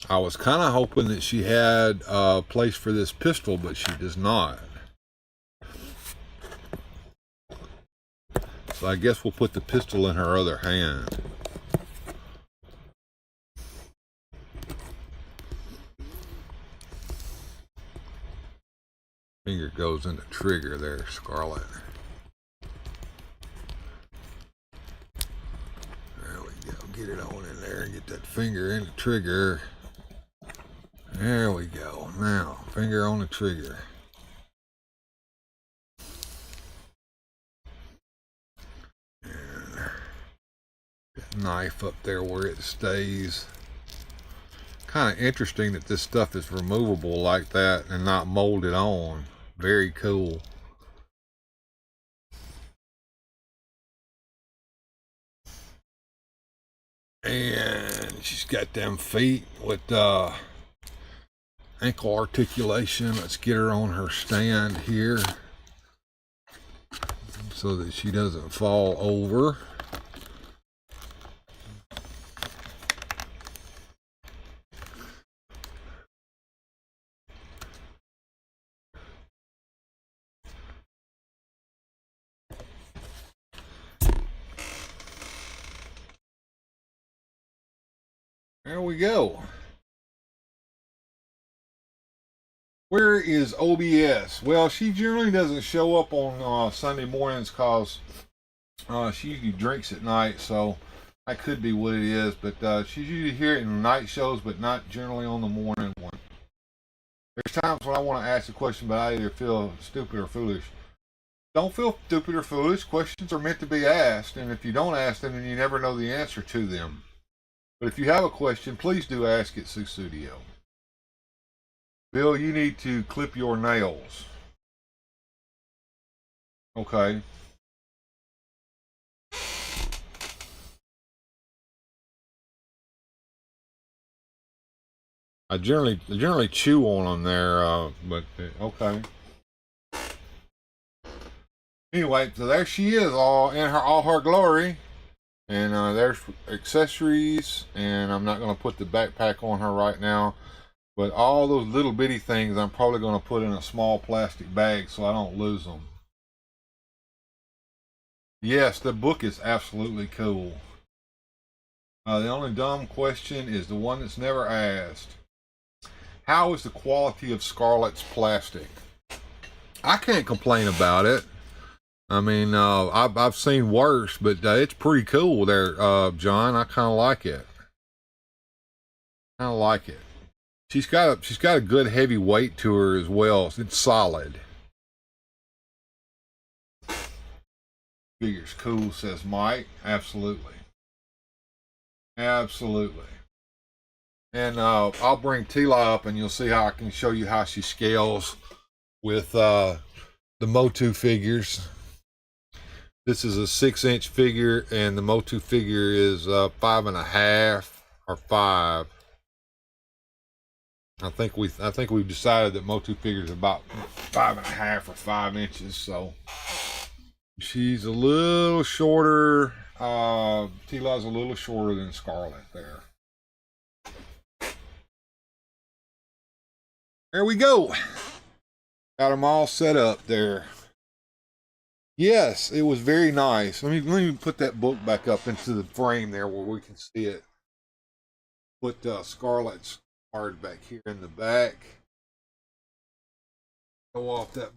I was kind of hoping that she had a place for this pistol, but she does not. So I guess we'll put the pistol in her other hand. Finger goes in the trigger there, Scarlet. There we go. Get it on in there and get that finger in the trigger. There we go. Now, finger on the trigger. And that knife up there where it stays. Kind of interesting that this stuff is removable like that and not molded on. Very cool. And she's got them feet with ankle articulation. Let's get her on her stand here so that she doesn't fall over. There we go. Where is OBS? Well, she generally doesn't show up on Sunday mornings because she usually drinks at night, so that could be what it is. But she's usually here in the night shows, but not generally on the morning one. There's times when I want to ask a question, but I either feel stupid or foolish. Don't feel stupid or foolish. Questions are meant to be asked, and if you don't ask them, then you never know the answer to them. But if you have a question, please do ask at Studio. Bill, you need to clip your nails. Okay. I generally chew on them there, but okay. Anyway, so there she is, all in all her glory. And there's accessories, and I'm not going to put the backpack on her right now, but all those little bitty things I'm probably going to put in a small plastic bag so I don't lose them. Yes, the book is absolutely cool. The only dumb question is the one that's never asked. How is the quality of Scarlet's plastic? I can't complain about it. I mean, I've seen worse, but it's pretty cool there, John. I kind of like it. She's got a good heavy weight to her as well. It's solid. Figure's cool, says Mike. Absolutely. Absolutely. And I'll bring Tila up, and you'll see how I can show you how she scales with the Motu figures. This is a 6-inch figure, and the Motu figure is 5.5 or 5. I think we've decided that Motu figure is about 5.5 or 5 inches. So she's a little shorter. Tila's a little shorter than Scarlet there. There we go. Got them all set up there. Yes, it was very nice. Let me put that book back up into the frame there where we can see it. Put Scarlet's card back here in the back. Go off that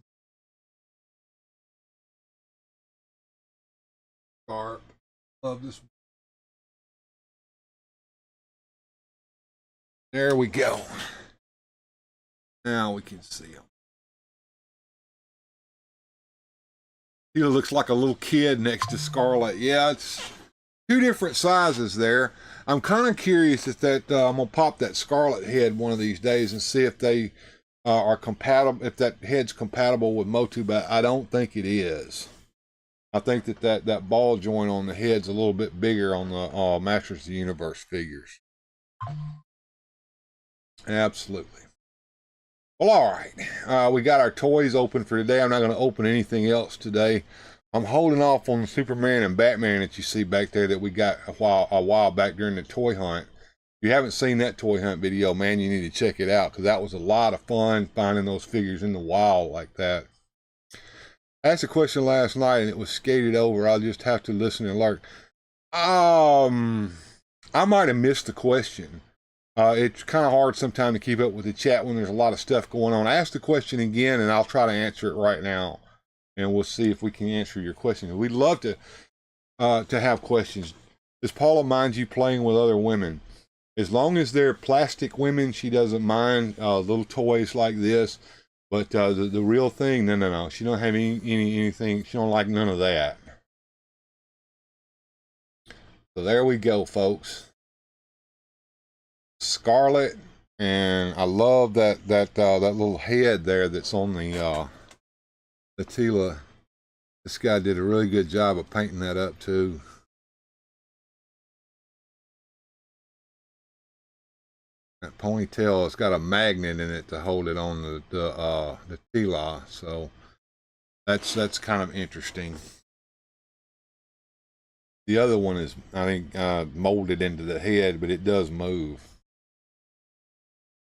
scarf. Love this. There we go. Now we can see him. He looks like a little kid next to Scarlet. Yeah, it's 2 different sizes there. I'm kind of curious if that I'm gonna pop that Scarlet head one of these days and see if they are compatible. If that head's compatible with Motu, but I don't think it is. I think that ball joint on the head's a little bit bigger on the Masters of the Universe figures. Absolutely. Well, all right. We got our toys open for today. I'm not going to open anything else today. I'm holding off on the Superman and Batman that you see back there that we got a while back during the toy hunt. If you haven't seen that toy hunt video, man, you need to check it out because that was a lot of fun finding those figures in the wild like that. I asked a question last night and it was skated over. I'll just have to listen and learn. I might have missed the question. It's kind of hard sometimes to keep up with the chat when there's a lot of stuff going on. Ask the question again and I'll try to answer it right now. And we'll see if we can answer your question. We'd love to have questions. Does Paula mind you playing with other women? As long as they're plastic women, she doesn't mind little toys like this. But the real thing, no. She don't have anything. She don't like none of that. So there we go, folks. Scarlet, and I love that little head there that's on the Tila. This guy did a really good job of painting that up too. That ponytail, it's got a magnet in it to hold it on the Tila, so that's kind of interesting. The other one is, I think, molded into the head, but it does move.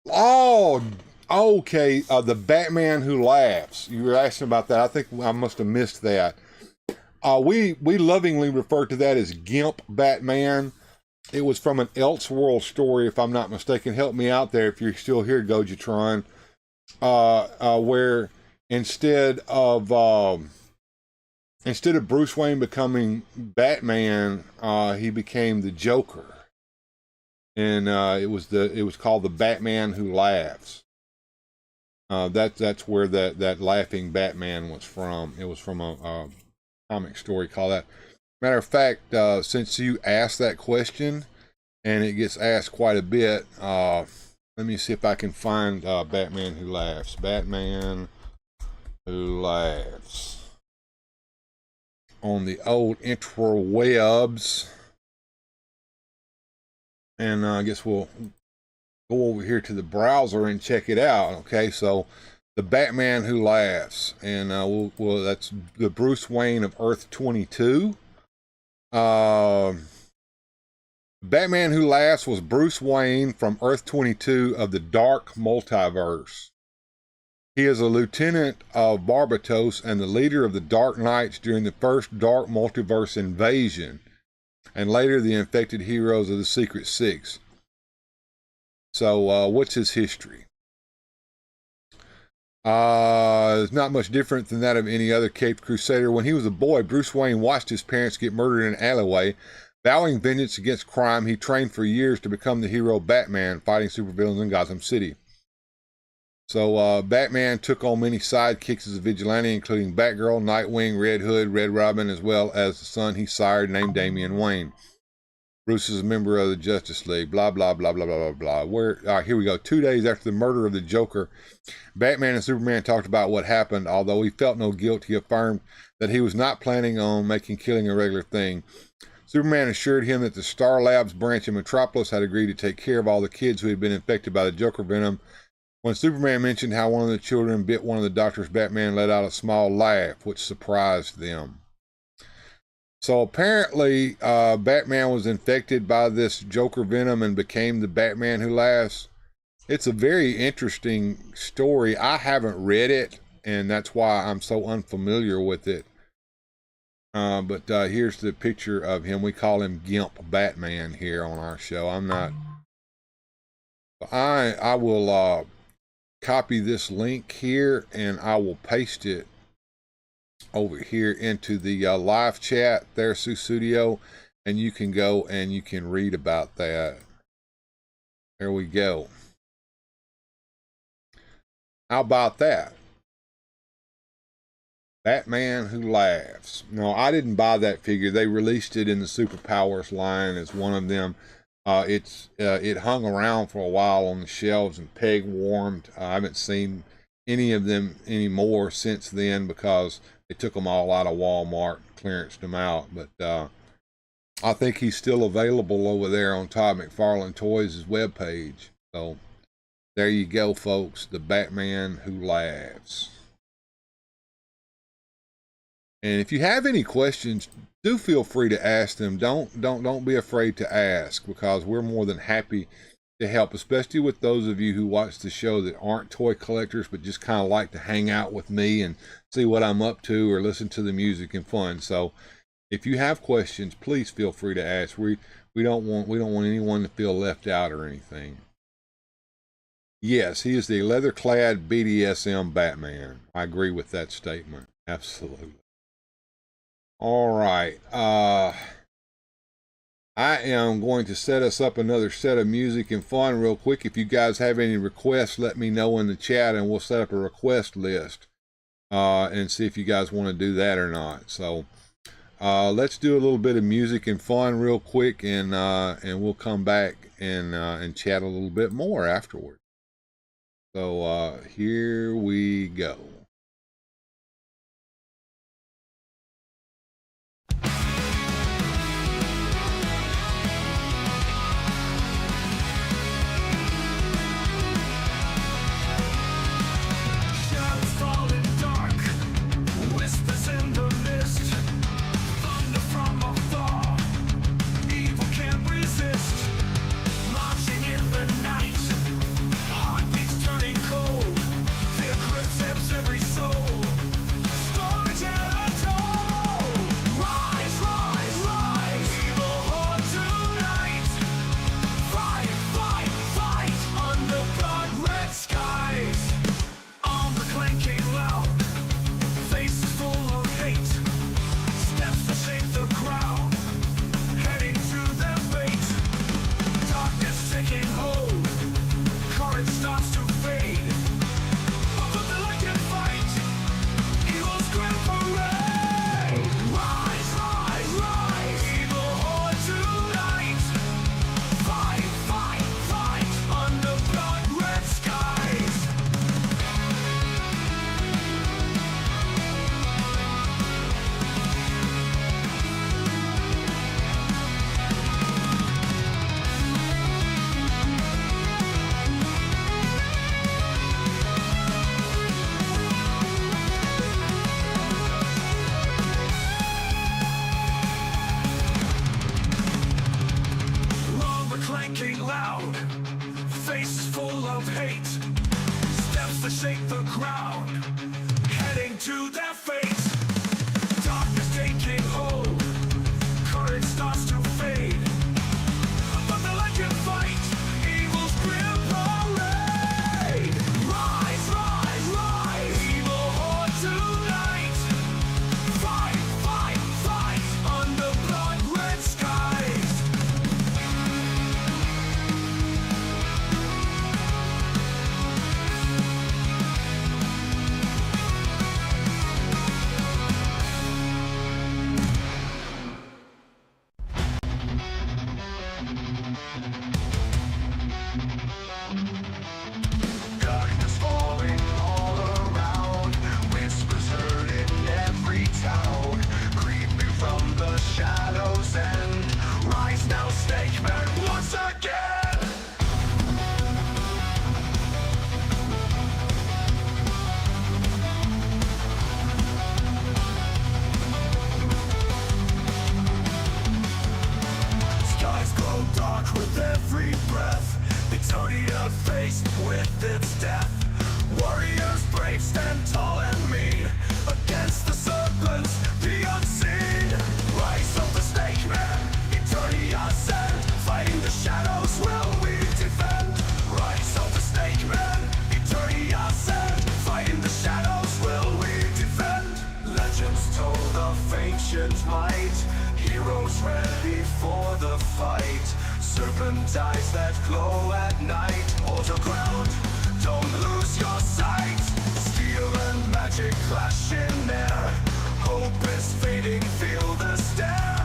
Oh, okay. The Batman Who Laughs. You were asking about that. I think I must have missed that. We lovingly refer to that as Gimp Batman. It was from an Elseworld story, if I'm not mistaken. Help me out there if you're still here, Gojatron. Where instead of Bruce Wayne becoming Batman, he became the Joker. And it was called The Batman Who Laughs. That's where that laughing Batman was from. It was from a comic story called that. Matter of fact, since you asked that question, and it gets asked quite a bit, let me see if I can find Batman Who Laughs. Batman Who Laughs. On the old interwebs. And I guess we'll go over here to the browser and check it out. Okay, so the Batman Who Laughs, and that's the Bruce Wayne of Earth 22. Batman Who Laughs was Bruce Wayne from Earth 22 of the Dark Multiverse. He is a lieutenant of Barbatos and the leader of the Dark Knights during the first Dark Multiverse invasion, and later the infected heroes of the Secret Six. So what's his history? It's not much different than that of any other Caped Crusader. When he was a boy, Bruce Wayne watched his parents get murdered in an alleyway. Vowing vengeance against crime, he trained for years to become the hero Batman, fighting supervillains in Gotham City. So Batman took on many sidekicks as a vigilante, including Batgirl, Nightwing, Red Hood, Red Robin, as well as the son he sired named Damian Wayne. Bruce is a member of the Justice League, blah, blah, blah, blah, blah, blah, blah. Here we go. 2 days after the murder of the Joker, Batman and Superman talked about what happened. Although he felt no guilt, he affirmed that he was not planning on making killing a regular thing. Superman assured him that the Streamlabs branch in Metropolis had agreed to take care of all the kids who had been infected by the Joker venom. When Superman mentioned how one of the children bit one of the doctors, Batman let out a small laugh, which surprised them. So apparently, Batman was infected by this Joker venom and became the Batman Who Laughs. It's a very interesting story. I haven't read it, and that's why I'm so unfamiliar with it. But here's the picture of him. We call him Gimp Batman here on our show. I will copy this link here, and I will paste it over here into the live chat there, Sue Studio, and you can go and you can read about that. There we go. How about that? Batman Who Laughs. No, I didn't buy that figure. They released it in the Superpowers line as one of them. It hung around for a while on the shelves and peg warmed. I haven't seen any of them anymore since then because they took them all out of Walmart, clearanced them out. But I think he's still available over there on Todd McFarlane Toys' webpage. So there you go, folks. The Batman Who Laughs. And if you have any questions, do feel free to ask them. Don't be afraid to ask, because we're more than happy to help, especially with those of you who watch the show that aren't toy collectors but just kind of like to hang out with me and see what I'm up to or listen to the music and fun. So if you have questions, please feel free to ask. We don't want anyone to feel left out or anything. Yes, he is the leather-clad BDSM Batman. I agree with that statement. Absolutely. All right. I am going to set us up another set of music and fun real quick. If you guys have any requests, let me know in the chat and we'll set up a request list and see if you guys want to do that or not. So let's do a little bit of music and fun real quick, and we'll come back and chat a little bit more afterward. So here we go. heroes ready for the fight. Serpent eyes that glow at night. Hold your ground, don't lose your sight. Steel and magic clash in air. Hope is fading, feel the stare.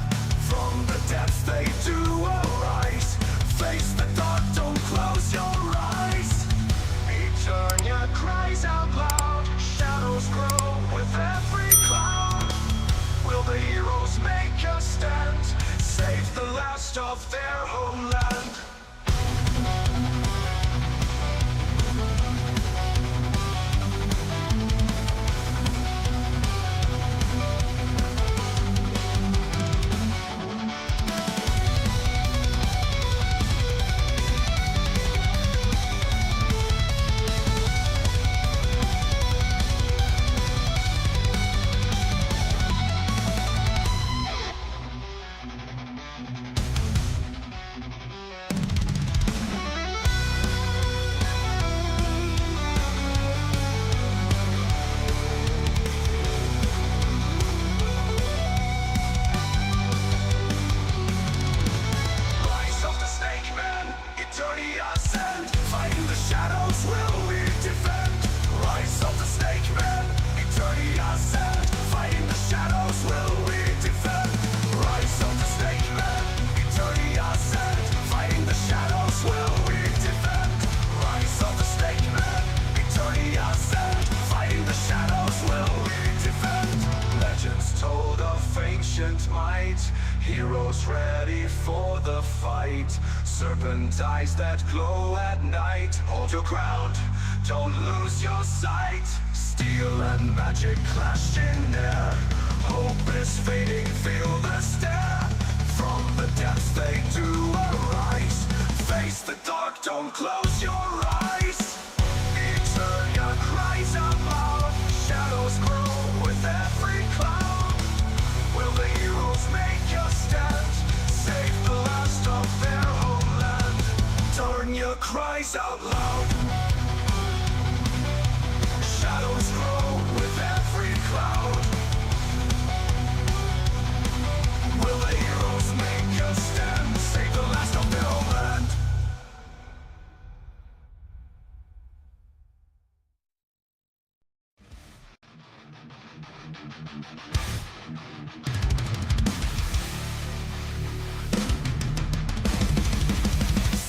From the depths they do arise. Face the dark, don't close your eyes. Eternia cries out loud. Shadows grow with every cloud. Will the heroes make a stand? Save the last of their homeland. Heroes ready for the fight. Serpent eyes that glow at night. Hold your ground, don't lose your sight. Steel and magic clash in air. Hope is fading, feel the stare. From the depths they do arise. Face the dark, don't close your eyes. Eternia cries out loud. Shadows grow with every cloud. Will the heroes make a stand? Save the last of their homeland. Eternia cries out loud. Shadows grow with every cloud. Will the heroes make a stand? Save the last of their homeland.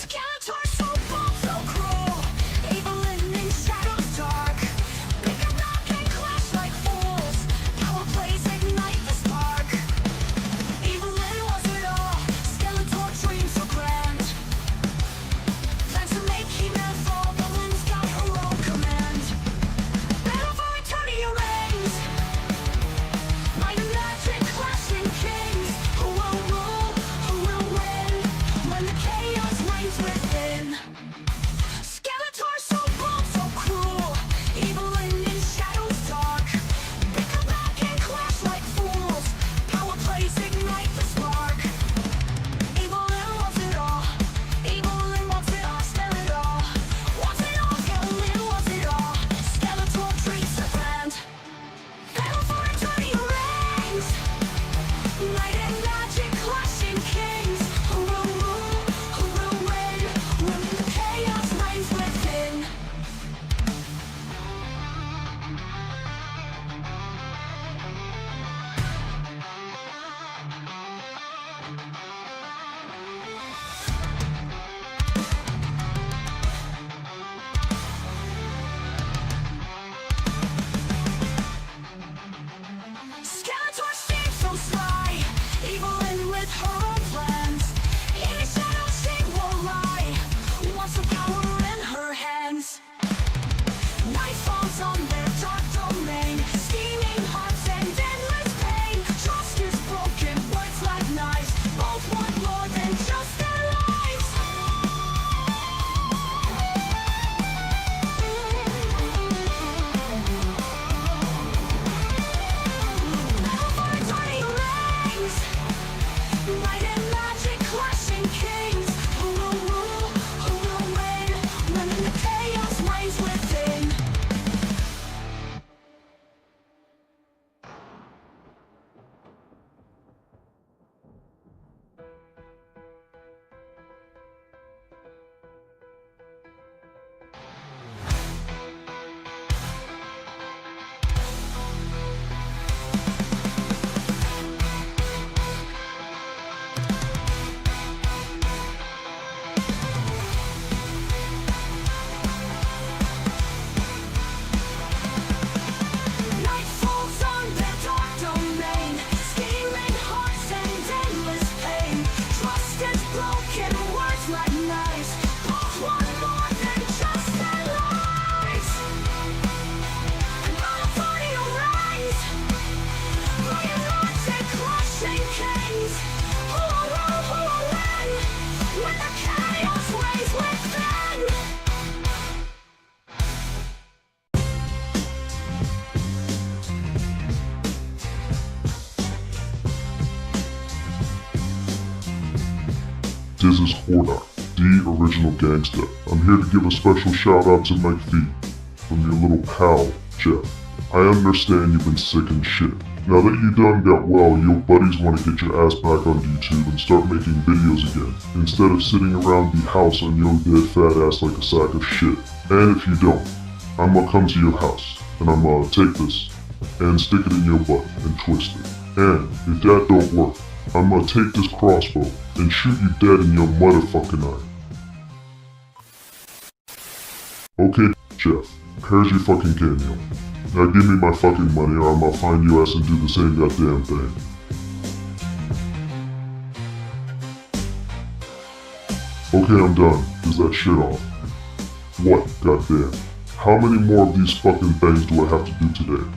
Skeletor so bold, so cruel. Evil in shadows dark. We can knock and clash like fools. Power plays ignite the spark. Evelyn was it all. Skeletor dreams so grand. Plans to make He-Man fall. Evelyn's got her own command. Battle for Eternia reigns. This is Hordak, the original gangsta. I'm here to give a special shout out to my feet from your little pal, Jeff. I understand you've been sick and shit. Now that you done got well, your buddies want to get your ass back on YouTube and start making videos again, instead of sitting around the house on your dead fat ass like a sack of shit. And if you don't, I'm gonna come to your house, and I'm gonna take this, and stick it in your butt, and twist it. And if that don't work, I'm gonna take this crossbow, and shoot you dead in your motherfucking eye. Okay, Jeff, here's your fucking cameo. Now give me my fucking money or I'm gonna find your ass and do the same goddamn thing. Okay, I'm done. Is that shit off? What, goddamn? How many more of these fucking things do I have to do today?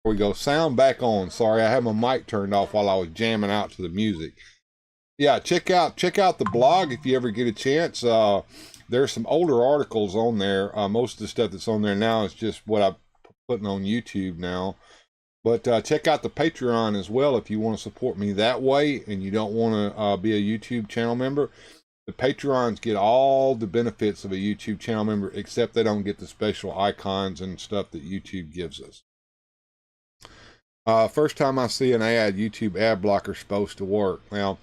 There we go. Sound back on. Sorry, I had my mic turned off while I was jamming out to the music. Yeah, check out the blog if you ever get a chance. There's some older articles on there. Most of the stuff that's on there now is just what I'm putting on YouTube now. But check out the Patreon as well if you want to support me that way and you don't want to be a YouTube channel member. The Patreons get all the benefits of a YouTube channel member, except they don't get the special icons and stuff that YouTube gives us. First time I see an ad, YouTube ad blocker is supposed to work. Now,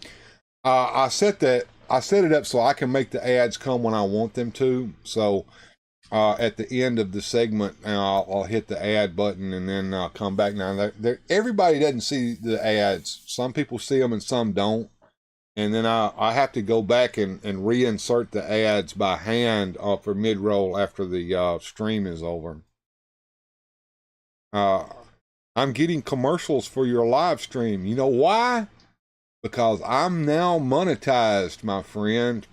I set it up so I can make the ads come when I want them to. So at the end of the segment, I'll hit the ad button and then come back. Now, everybody doesn't see the ads. Some people see them and some don't. And then I have to go back and reinsert the ads by hand for mid-roll after the stream is over. I'm getting commercials for your live stream. You know why? Because I'm now monetized, my friend.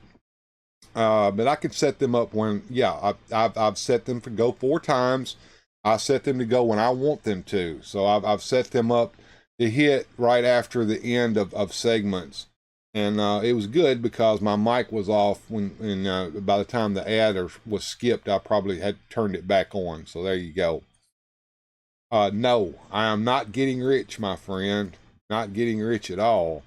But I can set them up when, yeah, I've set them to go 4 times. I set them to go when I want them to. So I've set them up to hit right after the end of segments. And it was good because my mic was off and by the time the ad was skipped, I probably had turned it back on. So there you go. No, I am not getting rich, my friend. Not getting rich at all.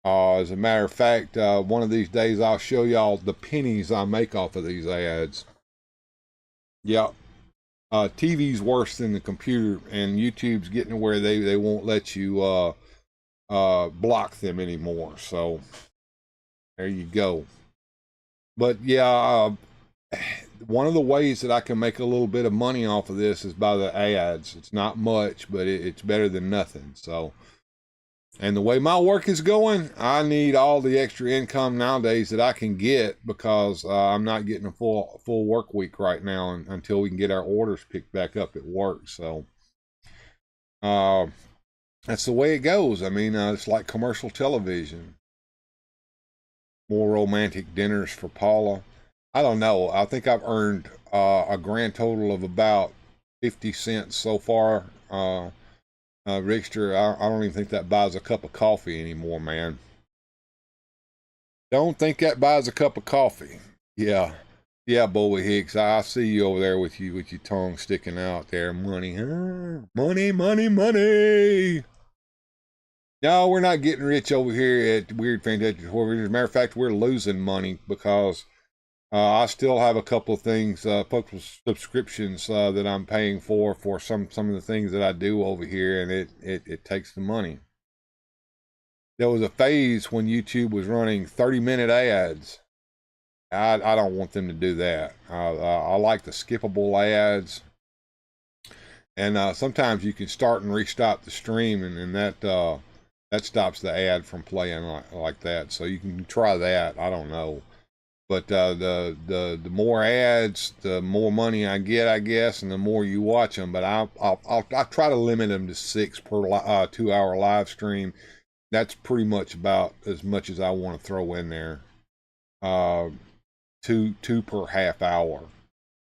As a matter of fact, one of these days I'll show y'all the pennies I make off of these ads. Yep. TV's worse than the computer, and YouTube's getting to where they won't let you block them anymore. So there you go. But yeah, one of the ways that I can make a little bit of money off of this is by the ads. It's not much, but it's better than nothing. So, and the way my work is going, I need all the extra income nowadays that I can get because I'm not getting a full work week right now until we can get our orders picked back up at work. So, that's the way it goes. I mean, it's like commercial television. More romantic dinners for Paula. I don't know. I think I've earned a grand total of about 50 cents so far. Rickster, I don't even think that buys a cup of coffee anymore, man. Don't think that buys a cup of coffee. Yeah. Yeah, Bobahicks, I see you over there with your tongue sticking out there. Money, huh? Money, money, money. No, we're not getting rich over here at Weird Fantastic Horror. As a matter of fact, we're losing money because I still have a couple of things, couple of subscriptions that I'm paying for some of the things that I do over here, and it takes the money. There was a phase when YouTube was running 30-minute ads. I don't want them to do that. I like the skippable ads. And sometimes you can start and restart the stream, and that That stops the ad from playing like that. So you can try that. I don't know. But the more ads, the more money I get, I guess, and the more you watch them. But I'll try to limit them to 6 per 2-hour live stream. That's pretty much about as much as I want to throw in there. Two per half hour.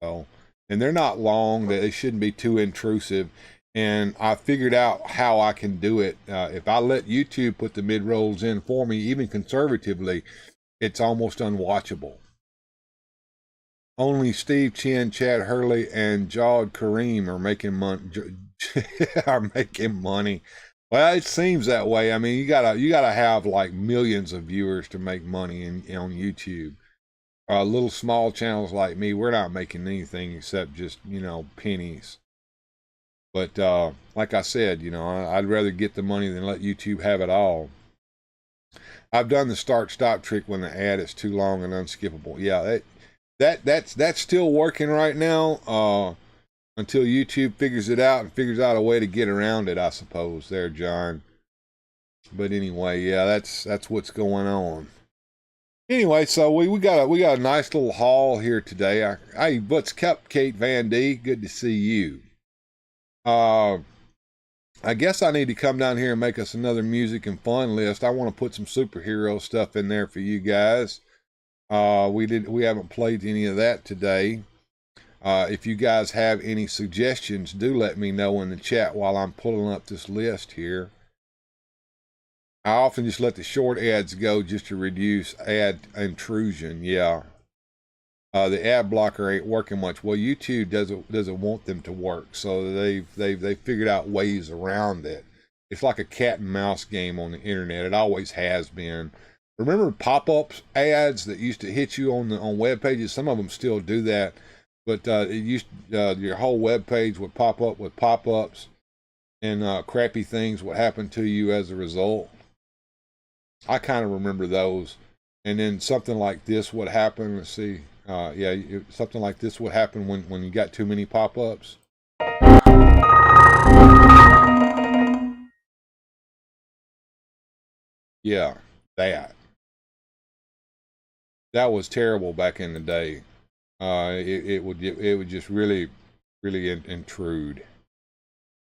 So, and they're not long. They shouldn't be too intrusive. And I figured out how I can do it. If I let YouTube put the mid rolls in for me, even conservatively, it's almost unwatchable. Only Steve Chen, Chad Hurley, and Jawed Kareem are making money. Well, it seems that way. I mean, you gotta have like millions of viewers to make money on YouTube. Little small channels like me, we're not making anything except just, you know, pennies. But like I said, you know, I'd rather get the money than let YouTube have it all. I've done the start-stop trick when the ad is too long and unskippable. Yeah, that's still working right now until YouTube figures it out and figures out a way to get around it, I suppose. There, John. But anyway, yeah, that's what's going on. Anyway, so we got a nice little haul here today. Hey, what's up, Kate Van D? Good to see you. I guess I need to come down here and make us another music and fun list. I want to put some superhero stuff in there for you guys. We haven't played any of that today. If you guys have any suggestions, do let me know in the chat while I'm pulling up this list here. I often just let the short ads go just to reduce ad intrusion. Yeah. The ad blocker ain't working much. Well, YouTube doesn't want them to work, so they've figured out ways around it. It's like a cat and mouse game on the internet. It always has been. Remember pop-ups ads that used to hit you on web pages? Some of them still do that, but it used your whole web page would pop up with pop-ups and crappy things would happen to you as a result. I kind of remember those. And then something like this would happen. Let's see. Something like this would happen when you got too many pop-ups. Yeah, that was terrible back in the day. It would just really intrude.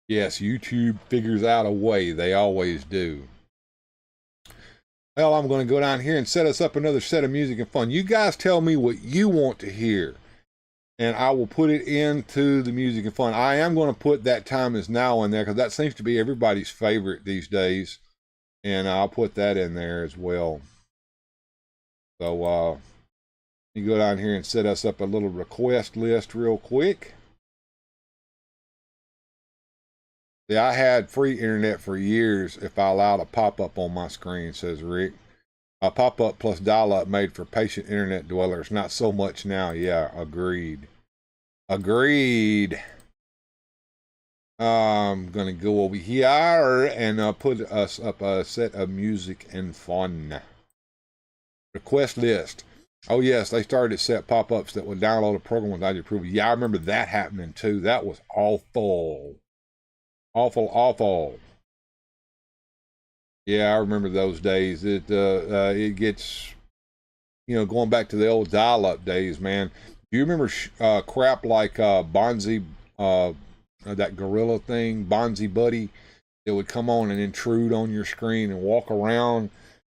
Yes, YouTube figures out a way. They always do. Well, I'm going to go down here and set us up another set of music and fun. You guys tell me what you want to hear, and I will put it into the music and fun. I am going to put That Time Is Now in there because that seems to be everybody's favorite these days, and I'll put that in there as well. So you go down here and set us up a little request list real quick. See, I had free internet for years if I allowed a pop-up on my screen, says Rick. A pop-up plus dial-up made for patient internet dwellers. Not so much now. Yeah, agreed. Agreed. I'm going to go over here and put us up a set of music and fun. Request list. Oh, yes, they started to set pop-ups that would download a program without your approval. Yeah, I remember that happening, too. That was awful. Awful. Yeah, I remember those days. It gets, you know, going back to the old dial-up days, man. Do you remember crap like Bonzi, that gorilla thing, Bonzi Buddy? It would come on and intrude on your screen and walk around.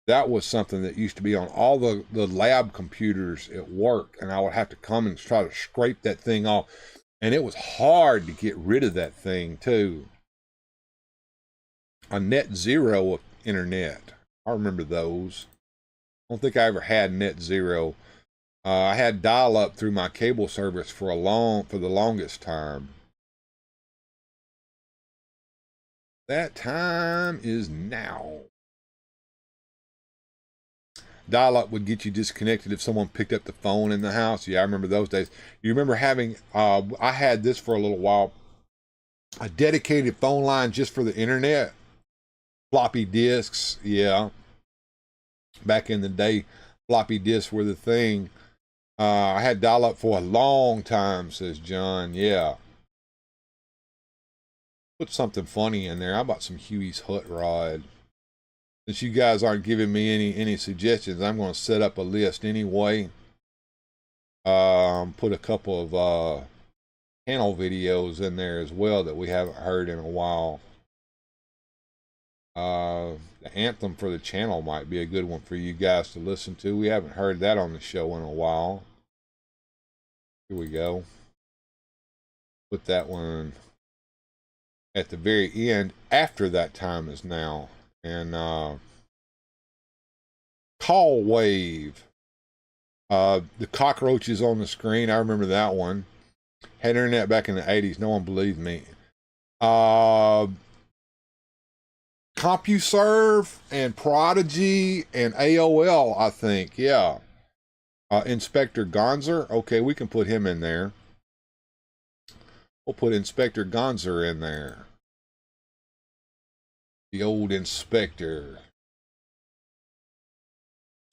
That was something that used to be on all the lab computers at work, and I would have to come and try to scrape that thing off. And it was hard to get rid of that thing, too. A net zero internet. I remember those. I don't think I ever had net zero. I had dial-up through my cable service for the longest time. That time is now. Dial-up would get you disconnected if someone picked up the phone in the house. Yeah, I remember those days. You remember having, I had this for a little while, a dedicated phone line just for the internet. Floppy disks, yeah. Back in the day, floppy disks were the thing. I had dial-up for a long time, says John. Yeah. Put something funny in there. How about some Huey's Hot Rod? since you guys aren't giving me any suggestions, I'm going to set up a list anyway. Put a couple of channel videos in there as well that we haven't heard in a while. The anthem for the channel might be a good one for you guys to listen to. We haven't heard that on the show in a while. Here we go. Put that one at the very end after that time is now. And Call Wave. The cockroaches on the screen. I remember that one. Had internet back in the 80s. No one believed me. CompuServe and Prodigy and AOL, I think. Yeah. Inspector Gonzer. Okay, we can put him in there. We'll put Inspector Gonzer in there. The old inspector.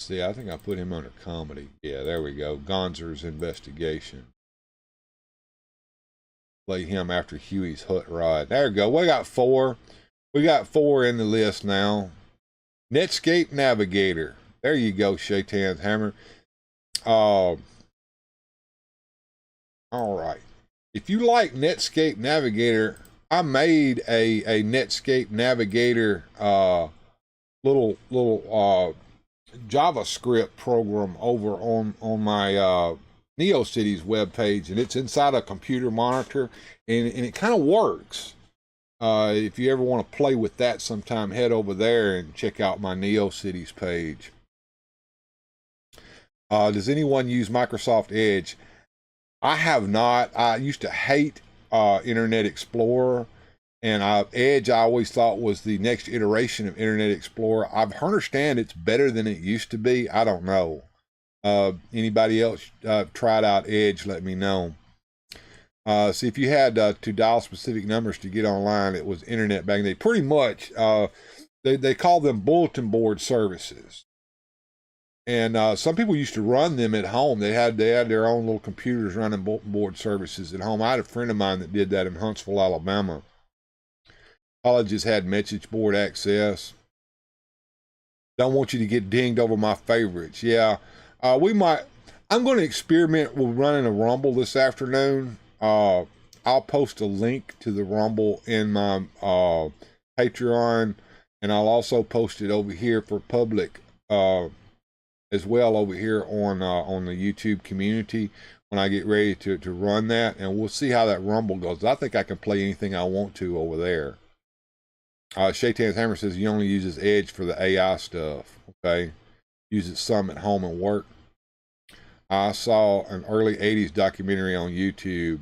See, I think I put him under comedy. Yeah, there we go. Gonzer's Investigation. Play him after Huey's Hot Rod. There we go. We got 4. We got 4 in the list now. Netscape Navigator. There you go, Shaitan's Hammer. All right. If you like Netscape Navigator, I made a Netscape Navigator little JavaScript program over on my NeoCities webpage, and it's inside a computer monitor, and it kind of works. If you ever want to play with that sometime, head over there and check out my NeoCities page. Does anyone use Microsoft Edge? I have not. I used to hate Internet Explorer, and Edge I always thought was the next iteration of Internet Explorer. I understand it's better than it used to be. I don't know. Anybody else tried out Edge, let me know. See, if you had to dial specific numbers to get online, it was internet back then. Pretty much, they call them bulletin board services. And some people used to run them at home. They had their own little computers running bulletin board services at home. I had a friend of mine that did that in Huntsville, Alabama. Colleges had message board access. Don't want you to get dinged over my favorites. Yeah, we might. I'm going to experiment with running a Rumble this afternoon. I'll post a link to the Rumble in my Patreon, and I'll also post it over here for public as well over here on the YouTube community when I get ready to run that, and we'll see how that Rumble goes. I think I can play anything I want to over there. Shaitan's Hammer says he only uses Edge for the AI stuff. Okay, uses some at home and work. I saw an early 80s documentary on YouTube.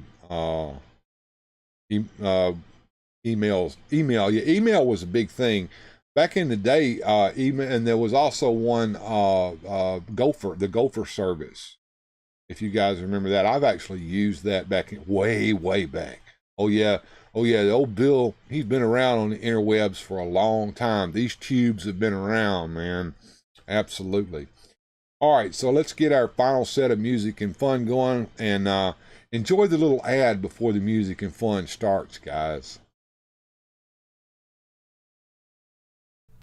Email was a big thing back in the day. Email, and there was also one the Gopher service. If you guys remember that, I've actually used that back in way back. Oh yeah, the old Bill, he's been around on the interwebs for a long time. These tubes have been around, man. Absolutely. All right, so let's get our final set of music and fun going, and enjoy the little ad before the music and fun starts, guys.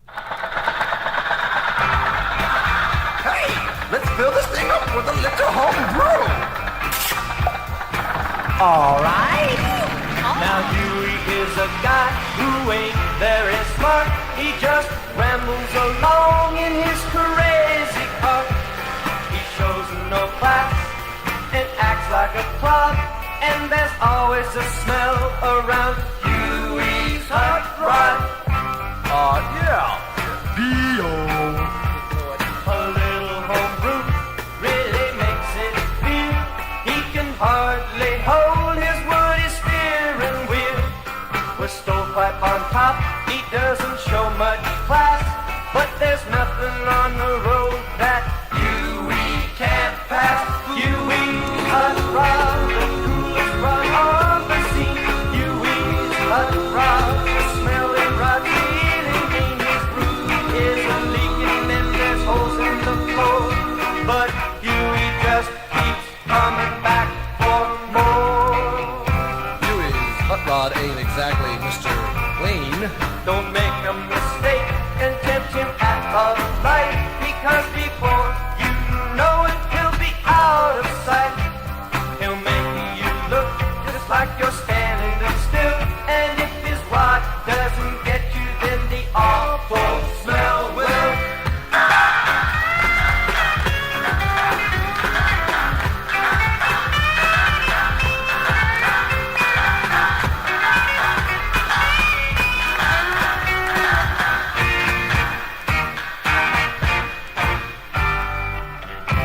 Hey, let's fill this thing up with a little home brew. All right. Now Huey is a guy who ain't very smart. He just rambles along in his crazy car. He shows no class and acts like a clock. And there's always a smell around Huey's hot rod. Yeah. Dio. A little homebrew really makes it feel. He can hardly hold his woody steering wheel. With stovepipe on top, he doesn't show much class. But there's nothing on the road that Huey can't pass. Huey's hot rod, the coolest rod on the scene. Huey's hot rod, the smelling rod feeling mean. His roof is a leaking and there's holes in the floor. But Huey just keeps coming back for more. Huey's hot rod ain't exactly Mr. Wayne. Don't make a mistake, and tempt him at a light, because before you know it, he'll be out of sight. He'll make you look just like you're standing still, and if his rod doesn't get you, then the awful smell will.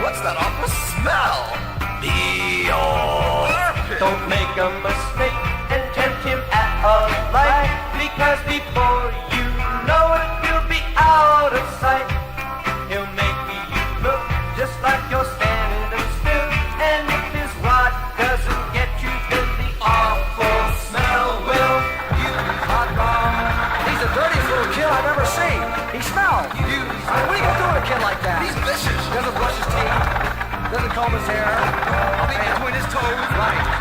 What's that awful smell? Don't make a mistake and tempt him at a light, because before you know it, he'll be out of sight. He'll make you look just like you're standing still, and if his rod doesn't get you, then the awful smell will. Hot dog. He's the dirtiest little kid I've ever seen. He smells. What are you gonna do with a kid like that? He's vicious. Doesn't brush his teeth. Doesn't comb his hair. I'll be between his toes. Right.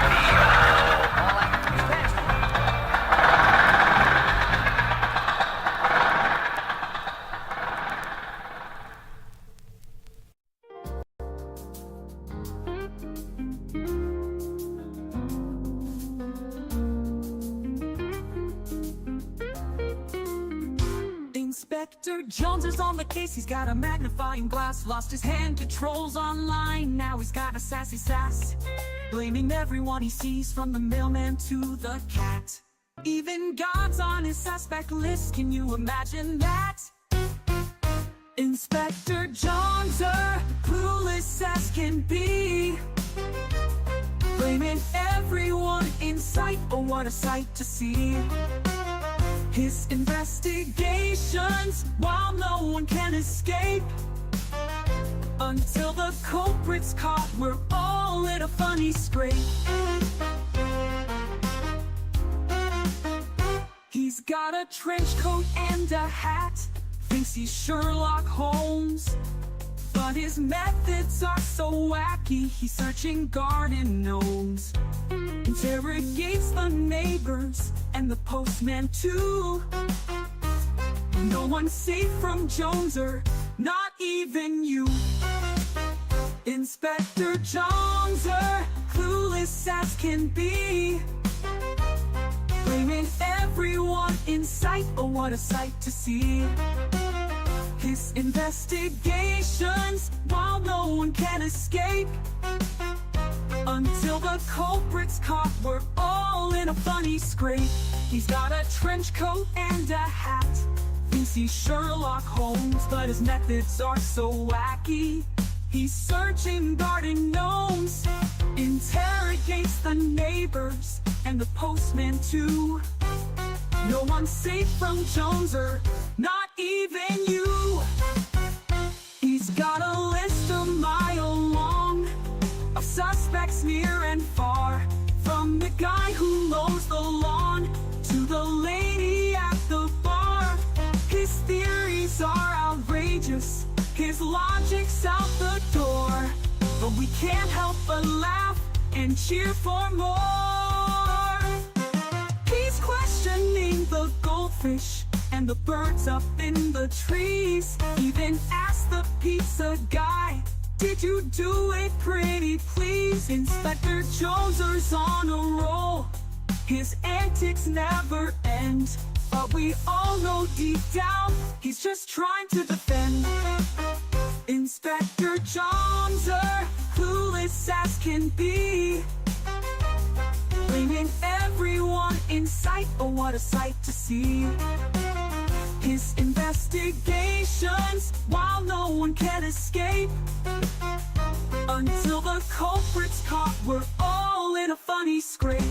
Inspector Jones is on the case. He's got a magnifying glass. Lost his hand controls online. Now he's got a sassy sass, blaming everyone he sees, from the mailman to the cat. Even God's on his suspect list. Can you imagine that? Inspector Jones, clueless as can be, blaming everyone in sight. Oh, what a sight to see. His investigations, while no one can escape, until the culprit's caught, we're all in a funny scrape. He's got a trench coat and a hat, thinks he's Sherlock Holmes, but his methods are so wacky. He's searching garden gnomes, interrogates the neighbors and the postman too. No one's safe from Joneser, not even you. Inspector Joneser, clueless as can be, blaming everyone in sight. Oh, what a sight to see. His investigations, while no one can escape, until the culprit's caught, we're all in a funny scrape. He's got a trench coat and a hat, thinks he's Sherlock Holmes, but his methods are so wacky. He's searching garden gnomes, interrogates the neighbors and the postman too. No one's safe from Joneser, not even you. He's got a list a mile long of suspects near and far, from the guy who mows the lawn to the lady at the bar. His theories are outrageous, his logic's out the door, but we can't help but laugh and cheer for more. He's questioning the goldfish and the birds up in the trees, even asked the pizza guy, did you do it pretty please? Inspector Joneser's on a roll, his antics never end, but we all know deep down he's just trying to defend. Inspector Joneser, clueless as can be, blaming everyone in sight. Oh, what a sight to see. His investigations, while no one can escape, until the culprit's caught, we're all in a funny scrape.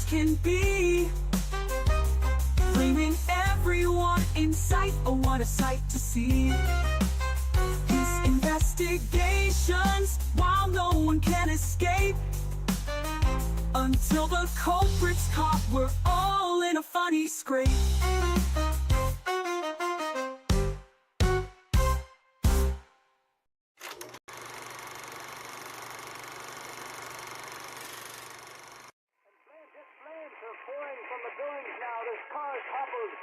Can be, blaming everyone in sight. Oh, what a sight to see. His investigations while no one can escape. Until the culprit's caught, we're all in a funny scrape. Pouring from the buildings now. There's cars toppled,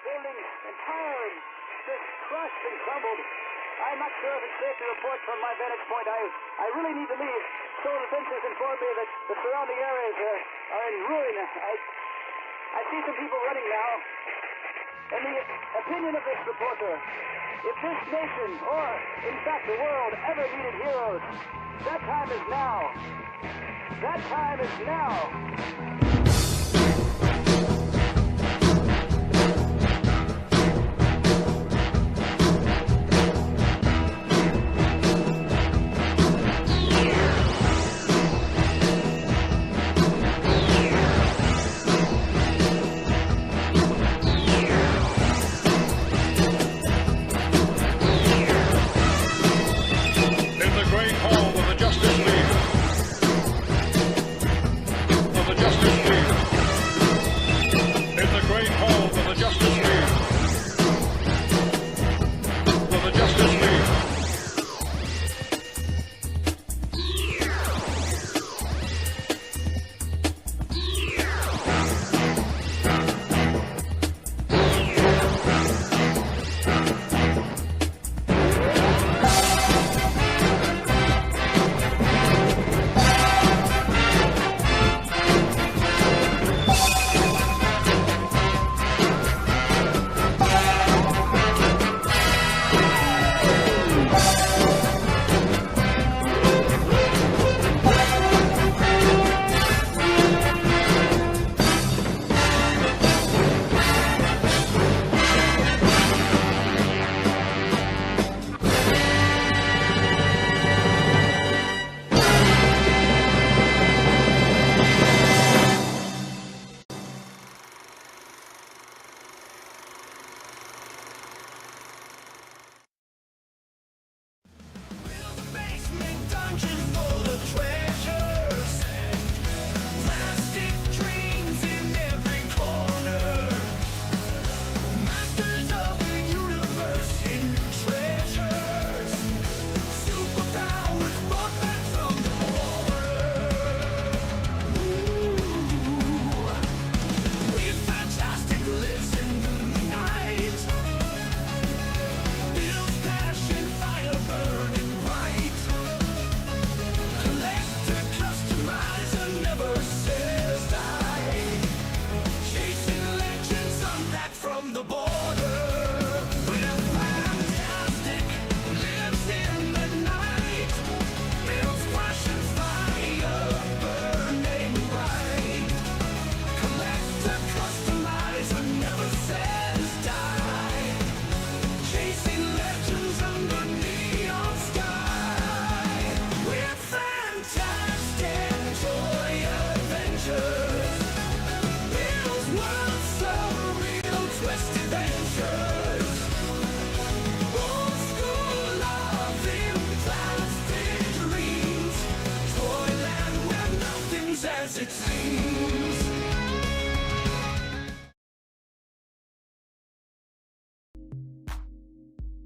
buildings entirely just crushed and crumbled. I'm not sure if it's safe to report from my vantage point. I really need to leave. Civil Defense has informed me that the surrounding areas are in ruin. I see some people running now. In the opinion of this reporter, if this nation, or in fact the world, ever needed heroes, that time is now. That time is now.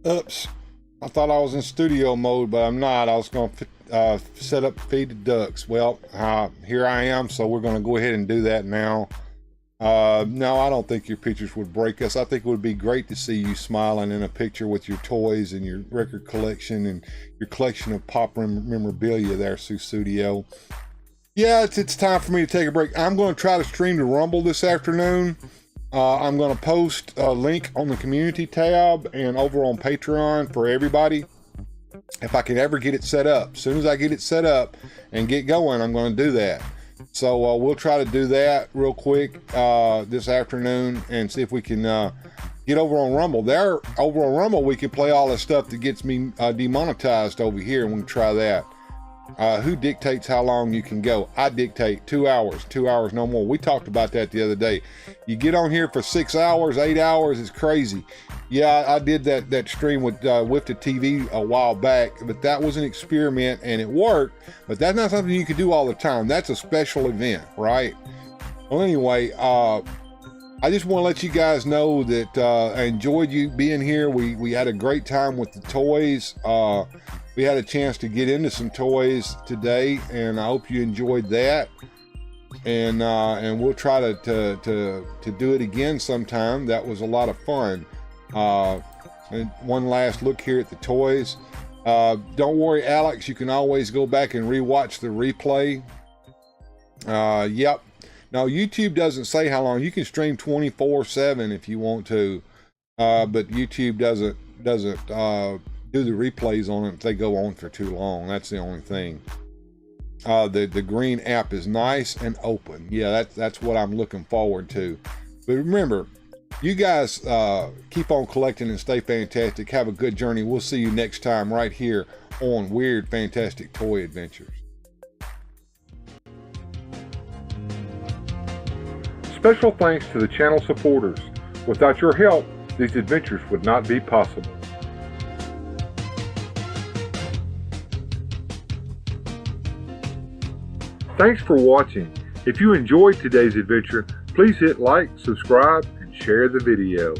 Oops. I thought I was in studio mode, but I'm not. I was going to set up feed the ducks. Well, here I am, so we're going to go ahead and do that now. No, I don't think your pictures would break us. I think it would be great to see you smiling in a picture with your toys and your record collection and your collection of pop memorabilia there, Studio. Yeah, it's time for me to take a break. I'm going to try to stream to Rumble this afternoon. I'm going to post a link on the community tab and over on Patreon for everybody. If I can ever get it set up. As soon as I get it set up and get going, I'm going to do that. So we'll try to do that real quick this afternoon and see if we can get over on Rumble. There, over on Rumble, we can play all the stuff that gets me demonetized over here, and we can try that. Who dictates how long you can go? I dictate 2 hours, 2 hours, no more. We talked about that the other day. You get on here for 6 hours, 8 hours, it's crazy. Yeah, I did that stream with the TV a while back, but that was an experiment and it worked, but that's not something you can do all the time. That's a special event, right? Well, anyway, I just want to let you guys know that I enjoyed you being here. We had a great time with the toys. We had a chance to get into some toys today, and I hope you enjoyed that. And we'll try to do it again sometime. That was a lot of fun. And one last look here at the toys. Don't worry, Alex. You can always go back and rewatch the replay. Yep. Now, YouTube doesn't say how long. You can stream 24/7 if you want to, but YouTube doesn't do the replays on it if they go on for too long. That's the only thing. The green app is nice and open. Yeah, that's what I'm looking forward to. But remember, you guys keep on collecting and stay fantastic. Have a good journey. We'll see you next time right here on Weird Fantastic Toy Adventures. Special thanks to the channel supporters. Without your help, these adventures would not be possible. Thanks for watching. If you enjoyed today's adventure, please hit like, subscribe, and share the video.